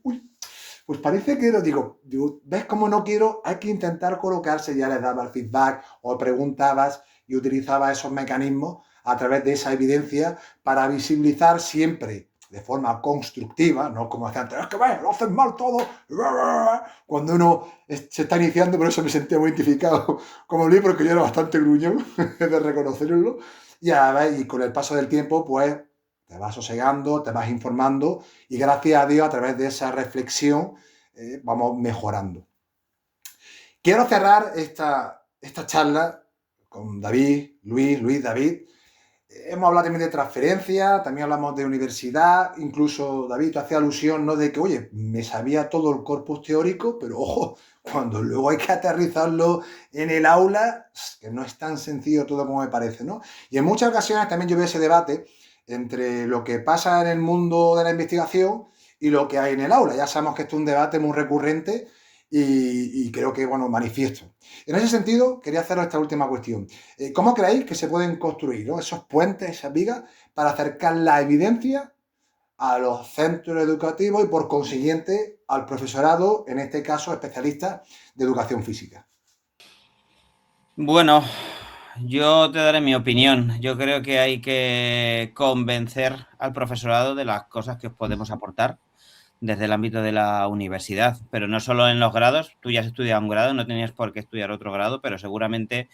pues parece que lo digo, ¿ves cómo no quiero? Hay que intentar colocarse, ya les daba el feedback o preguntabas y utilizaba esos mecanismos a través de esa evidencia para visibilizar siempre de forma constructiva, no como hacía antes, es que lo hacen mal todo, cuando uno se está iniciando, por eso me sentía muy identificado como Luis, porque yo era bastante gruñón de reconocerlo, y con el paso del tiempo, pues te vas sosegando, te vas informando y gracias a Dios a través de esa reflexión vamos mejorando. Quiero cerrar esta charla con David, Luis, David. Hemos hablado también de transferencia, también hablamos de universidad, incluso David, tú hacías alusión, ¿no? De que, oye, me sabía todo el corpus teórico, pero ojo, cuando luego hay que aterrizarlo en el aula, que no es tan sencillo todo como me parece, ¿no? Y en muchas ocasiones también yo veo ese debate entre lo que pasa en el mundo de la investigación y lo que hay en el aula. Ya sabemos que esto es un debate muy recurrente y creo que, bueno, manifiesto. En ese sentido, quería haceros esta última cuestión. ¿Cómo creéis que se pueden construir, ¿no? Esos puentes, esas vigas, para acercar la evidencia a los centros educativos y, por consiguiente, al profesorado, en este caso, especialistas de educación física? Bueno, yo te daré mi opinión. Yo creo que hay que convencer al profesorado de las cosas que os podemos aportar desde el ámbito de la universidad, pero no solo en los grados. Tú ya has estudiado un grado, no tenías por qué estudiar otro grado, pero seguramente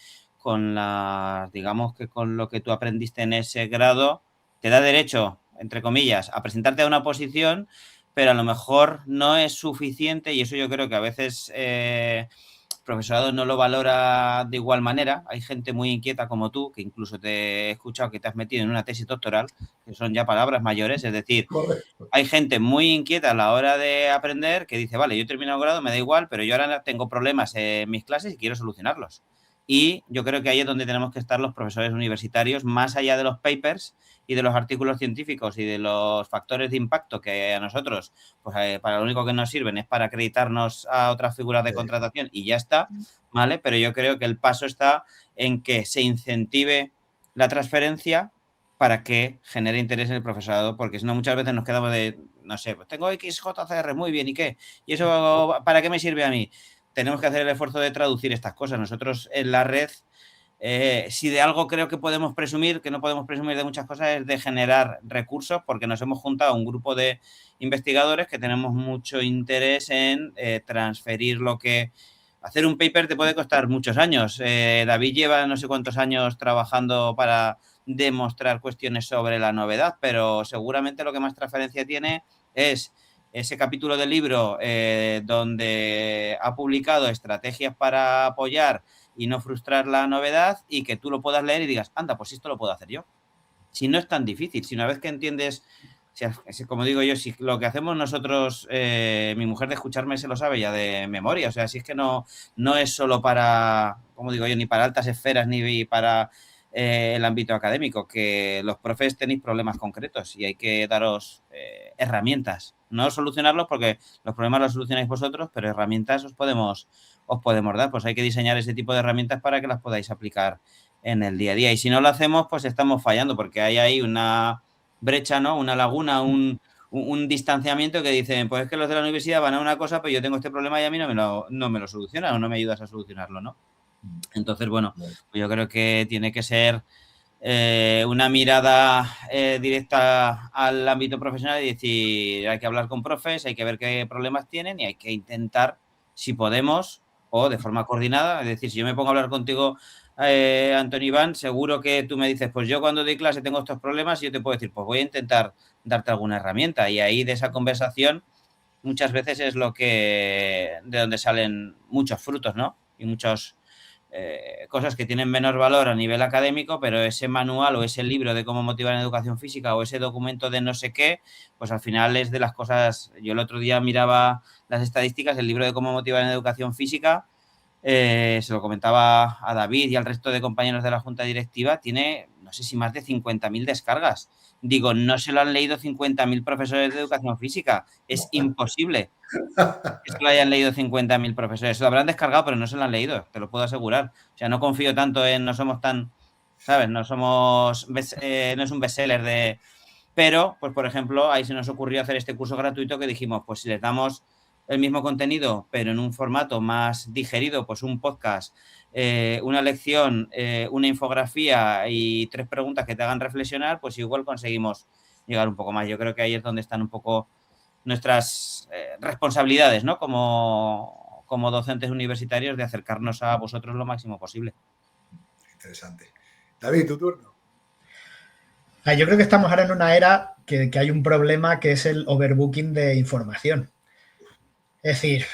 digamos que con lo que tú aprendiste en ese grado te da derecho, entre comillas, a presentarte a una posición, pero a lo mejor no es suficiente y eso yo creo que a veces profesorado no lo valora de igual manera. Hay gente muy inquieta como tú, que incluso te he escuchado que te has metido en una tesis doctoral, que son ya palabras mayores, es decir, correcto, hay gente muy inquieta a la hora de aprender que dice, vale, yo he terminado el grado, me da igual, pero yo ahora tengo problemas en mis clases y quiero solucionarlos. Y yo creo que ahí es donde tenemos que estar los profesores universitarios, más allá de los papers y de los artículos científicos y de los factores de impacto que a nosotros, pues para lo único que nos sirven es para acreditarnos a otras figuras de contratación y ya está, ¿vale? Pero yo creo que el paso está en que se incentive la transferencia para que genere interés en el profesorado, porque si no muchas veces nos quedamos de, no sé, pues tengo XJCR, muy bien, ¿y qué? ¿Y eso para qué me sirve a mí? Tenemos que hacer el esfuerzo de traducir estas cosas. Nosotros en la red, si de algo creo que podemos presumir, que no podemos presumir de muchas cosas, es de generar recursos, porque nos hemos juntado a un grupo de investigadores que tenemos mucho interés en transferir lo que... Hacer un paper te puede costar muchos años. David lleva no sé cuántos años trabajando para demostrar cuestiones sobre la novedad, pero seguramente lo que más transferencia tiene es ese capítulo del libro donde ha publicado estrategias para apoyar y no frustrar la novedad y que tú lo puedas leer y digas, anda, pues esto lo puedo hacer yo. Si no es tan difícil, si una vez que entiendes, como digo yo, si lo que hacemos nosotros, mi mujer de escucharme se lo sabe ya de memoria, o sea, si es que no es solo para, como digo yo, ni para altas esferas ni para el ámbito académico, que los profes tenéis problemas concretos y hay que daros herramientas, no solucionarlos porque los problemas los solucionáis vosotros, pero herramientas os podemos dar, pues hay que diseñar ese tipo de herramientas para que las podáis aplicar en el día a día y si no lo hacemos, pues estamos fallando porque hay ahí una brecha, ¿no? Una laguna, un distanciamiento que dicen, pues es que los de la universidad van a una cosa, pero yo tengo este problema y a mí no me lo solucionan o no me ayudas a solucionarlo, ¿no? Entonces, bueno, pues yo creo que tiene que ser una mirada directa al ámbito profesional y decir, hay que hablar con profes, hay que ver qué problemas tienen y hay que intentar, si podemos, o de forma coordinada, es decir, si yo me pongo a hablar contigo, Antonio Iván, seguro que tú me dices, pues yo cuando doy clase tengo estos problemas y yo te puedo decir, pues voy a intentar darte alguna herramienta y ahí de esa conversación muchas veces es de donde salen muchos frutos, ¿no? Y muchos cosas que tienen menor valor a nivel académico, pero ese manual o ese libro de cómo motivar en educación física o ese documento de no sé qué, pues al final es de las cosas. Yo el otro día miraba las estadísticas, el libro de cómo motivar en educación física, se lo comentaba a David y al resto de compañeros de la junta directiva, tiene, no sé si más de 50.000 descargas. Digo, no se lo han leído 50.000 profesores de educación física. Es imposible que se lo hayan leído 50.000 profesores. Se lo habrán descargado, pero no se lo han leído, te lo puedo asegurar. O sea, no confío tanto en, no somos tan, ¿sabes? No es un bestseller de... Pero, pues por ejemplo, ahí se nos ocurrió hacer este curso gratuito que dijimos, pues si les damos el mismo contenido, pero en un formato más digerido, pues un podcast, una lección, una infografía y 3 preguntas que te hagan reflexionar, pues igual conseguimos llegar un poco más. Yo creo que ahí es donde están un poco nuestras responsabilidades, ¿no? Como docentes universitarios de acercarnos a vosotros lo máximo posible. Interesante. David, tu turno. Yo creo que estamos ahora en una era que hay un problema que es el overbooking de información. Es decir,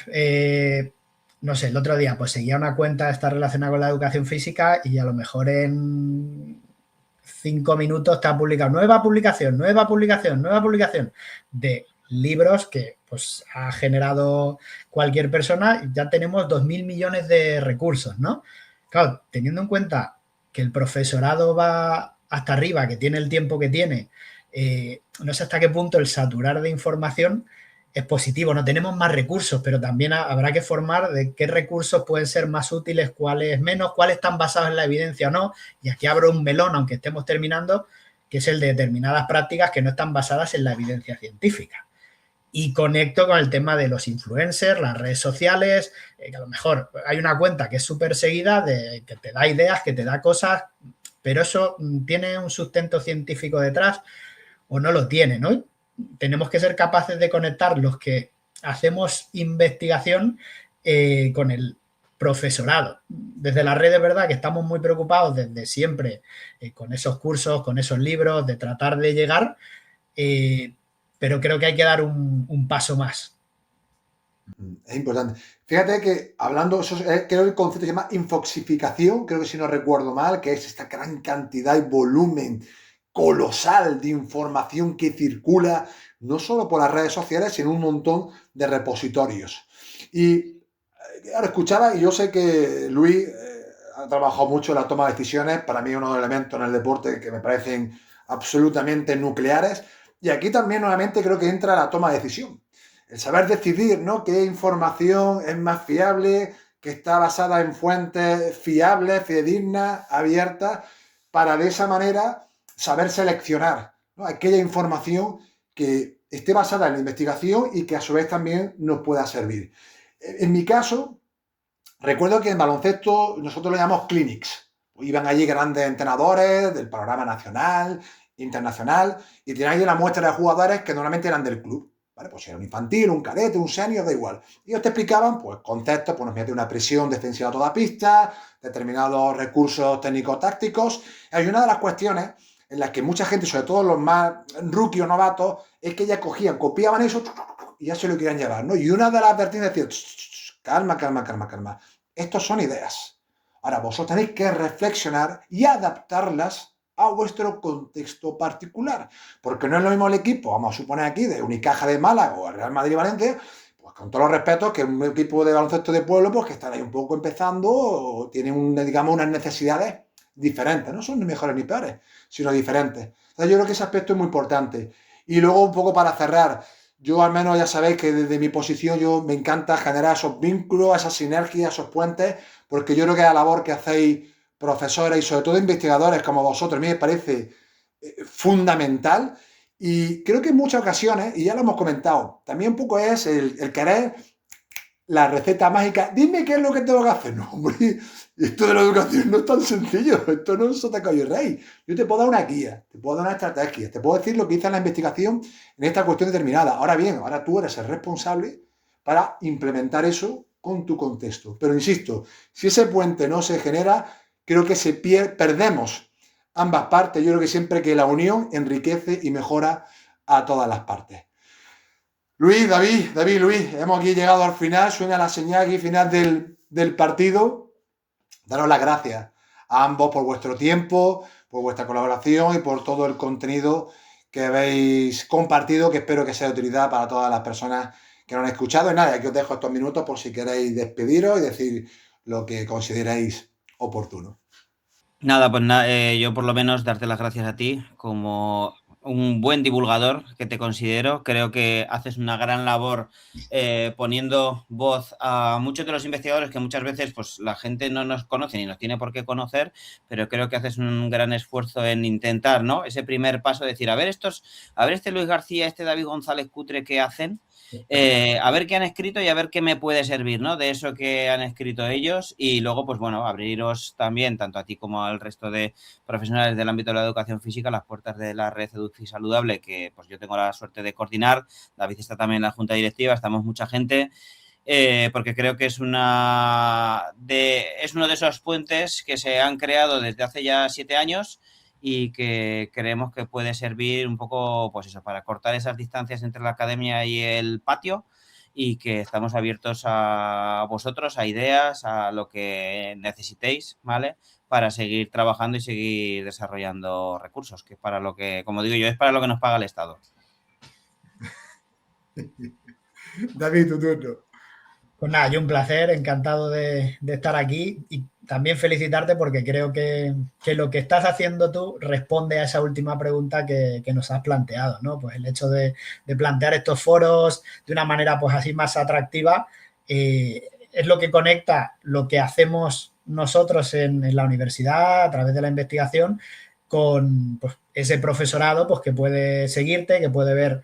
no sé, el otro día pues seguía una cuenta está relacionada con la educación física y a lo mejor en 5 minutos te ha publicado nueva publicación de libros que pues ha generado cualquier persona y ya tenemos 2.000 millones de recursos, ¿no? Claro, teniendo en cuenta que el profesorado va hasta arriba, que tiene el tiempo que tiene, no sé hasta qué punto el saturar de información es positivo. No tenemos más recursos, pero también habrá que formar de qué recursos pueden ser más útiles, cuáles menos, cuáles están basados en la evidencia o no. Y aquí abro un melón, aunque estemos terminando, que es el de determinadas prácticas que no están basadas en la evidencia científica. Y conecto con el tema de los influencers, las redes sociales, que a lo mejor hay una cuenta que es súper seguida, que te da ideas, que te da cosas, pero eso tiene un sustento científico detrás o no lo tiene, ¿no? Tenemos que ser capaces de conectar los que hacemos investigación con el profesorado. Desde la red es verdad que estamos muy preocupados desde siempre con esos cursos, con esos libros, de tratar de llegar, pero creo que hay que dar un paso más. Es importante. Fíjate que hablando, creo que el concepto se llama infoxificación, creo que si no recuerdo mal, que es esta gran cantidad y volumen colosal de información que circula no solo por las redes sociales, sino un montón de repositorios. Y ahora escuchaba, y yo sé que Luis ha trabajado mucho en la toma de decisiones, para mí uno de los elementos en el deporte que me parecen absolutamente nucleares, y aquí también nuevamente creo que entra la toma de decisión. El saber decidir, ¿no? Qué información es más fiable, que está basada en fuentes fiables, fidedignas, abiertas, para de esa manera saber seleccionar, ¿no? Aquella información que esté basada en la investigación y que a su vez también nos pueda servir. En mi caso, recuerdo que en baloncesto nosotros lo llamamos clinics. Iban allí grandes entrenadores del panorama nacional, internacional, y tenían ahí una muestra de jugadores que normalmente eran del club. ¿Vale? Pues era un infantil, un cadete, un senior, da igual. Y ellos te explicaban, pues, conceptos, pues nos mete una presión defensiva a toda pista, determinados recursos técnico-tácticos. Hay una de las cuestiones en las que mucha gente, sobre todo los más rookie o novatos, es que ya cogían, copiaban eso y ya se lo querían llevar, ¿no? Y una de las advertencias decía, calma, calma, calma, calma. Estos son ideas. Ahora, vosotros tenéis que reflexionar y adaptarlas a vuestro contexto particular. Porque no es lo mismo el equipo, vamos a suponer aquí, de Unicaja de Málaga o Real Madrid-Valencia, pues con todos los respetos, que un equipo de baloncesto de pueblo, pues que están ahí un poco empezando, o tienen, digamos, unas necesidades diferentes. No son ni mejores ni peores, sino diferentes. Entonces yo creo que ese aspecto es muy importante. Y luego un poco para cerrar, yo al menos ya sabéis que desde mi posición yo me encanta generar esos vínculos, esas sinergias, esos puentes, porque yo creo que la labor que hacéis profesores y sobre todo investigadores como vosotros, a mí me parece fundamental Y creo que en muchas ocasiones, y ya lo hemos comentado, también un poco es el querer la receta mágica. Dime qué es lo que tengo que hacer. No, hombre, esto de la educación no es tan sencillo. Esto no es sota caballo rey. Yo te puedo dar una guía, te puedo dar una estrategia, te puedo decir lo que hice en la investigación en esta cuestión determinada. Ahora bien, ahora tú eres el responsable para implementar eso con tu contexto. Pero insisto, si ese puente no se genera, creo que perdemos ambas partes. Yo creo que siempre que la unión enriquece y mejora a todas las partes. Luis, Luis, hemos aquí llegado al final, suena la señal aquí final del partido. Daros las gracias a ambos por vuestro tiempo, por vuestra colaboración y por todo el contenido que habéis compartido, que espero que sea de utilidad para todas las personas que nos han escuchado. Y nada, aquí os dejo estos minutos por si queréis despediros y decir lo que consideréis oportuno. Nada, pues yo por lo menos darte las gracias a ti como un buen divulgador que te considero. Creo que haces una gran labor poniendo voz a muchos de los investigadores que muchas veces pues la gente no nos conoce ni nos tiene por qué conocer, pero creo que haces un gran esfuerzo en intentar, ¿no? Ese primer paso de decir, a ver este Luis García, este David González Cutre, ¿qué hacen? A ver qué han escrito y a ver qué me puede servir, ¿no? De eso que han escrito ellos y luego, pues bueno, abriros también, tanto a ti como al resto de profesionales del ámbito de la educación física, las puertas de la red EduFi Saludable, que pues yo tengo la suerte de coordinar. David está también en la junta directiva, estamos mucha gente, porque creo que es uno de esos puentes que se han creado desde hace ya 7 años y que creemos que puede servir un poco, pues eso, para cortar esas distancias entre la academia y el patio, y que estamos abiertos a vosotros, a ideas, a lo que necesitéis, ¿vale? Para seguir trabajando y seguir desarrollando recursos, que es para lo que, como digo yo, es para lo que nos paga el Estado. David, tu turno. Pues nada, yo un placer, encantado de estar aquí y también felicitarte porque creo que lo que estás haciendo tú responde a esa última pregunta que nos has planteado, ¿no? Pues el hecho de plantear estos foros de una manera pues así más atractiva es lo que conecta lo que hacemos nosotros en la universidad a través de la investigación con pues, ese profesorado pues, que puede seguirte, que puede ver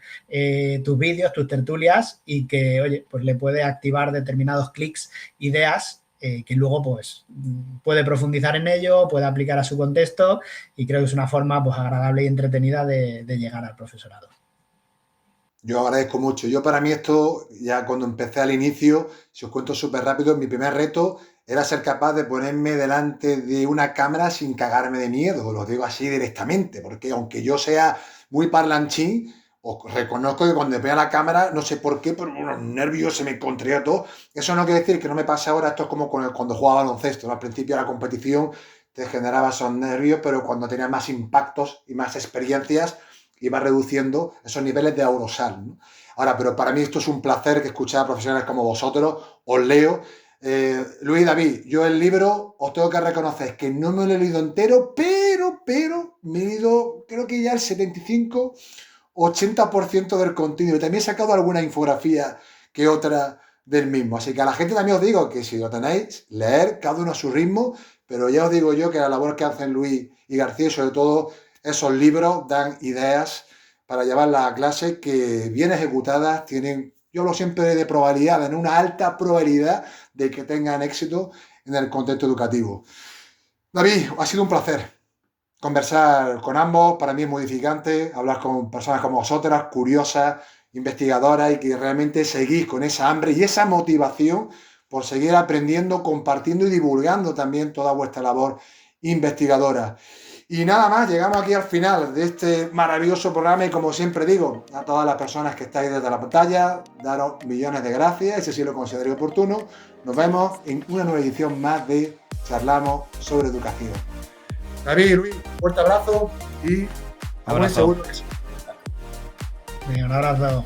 tus vídeos, tus tertulias y que, oye, pues le puede activar determinados clics, ideas que luego pues puede profundizar en ello, puede aplicar a su contexto y creo que es una forma pues agradable y entretenida de llegar al profesorado. Yo agradezco mucho. Yo para mí esto, ya cuando empecé al inicio, si os cuento súper rápido, mi primer reto era ser capaz de ponerme delante de una cámara sin cagarme de miedo, lo digo así directamente, porque aunque yo sea muy parlanchín, os reconozco que cuando me veo a la cámara, no sé por qué, pero unos nervios se me contraía todo. Eso no quiere decir que no me pase ahora, esto es como cuando jugaba baloncesto, ¿no? Al principio de la competición te generaba esos nervios, pero cuando tenías más impactos y más experiencias, iba reduciendo esos niveles de aurosal, ¿no? Ahora, pero para mí esto es un placer que escuchar a profesionales como vosotros, os leo. Luis y David, yo el libro os tengo que reconocer que no me lo he leído entero, pero me he leído creo que ya el 75-80% del contenido. Y también he sacado alguna infografía que otra del mismo. Así que a la gente también os digo que si lo tenéis, leer cada uno a su ritmo, pero ya os digo yo que la labor que hacen Luis y García, sobre todo esos libros, dan ideas para llevarlas a clase que bien ejecutadas tienen, yo hablo siempre de probabilidades, ¿no? Una alta probabilidad de que tengan éxito en el contexto educativo. David, ha sido un placer conversar con ambos, para mí es muy edificante hablar con personas como vosotras, curiosas, investigadoras y que realmente seguís con esa hambre y esa motivación por seguir aprendiendo, compartiendo y divulgando también toda vuestra labor investigadora. Y nada más, llegamos aquí al final de este maravilloso programa y como siempre digo, a todas las personas que estáis desde la pantalla, daros millones de gracias, ese sí lo considero oportuno. Nos vemos en una nueva edición más de Charlamos sobre Educación. David, Luis, fuerte abrazo y abrazo. Un abrazo.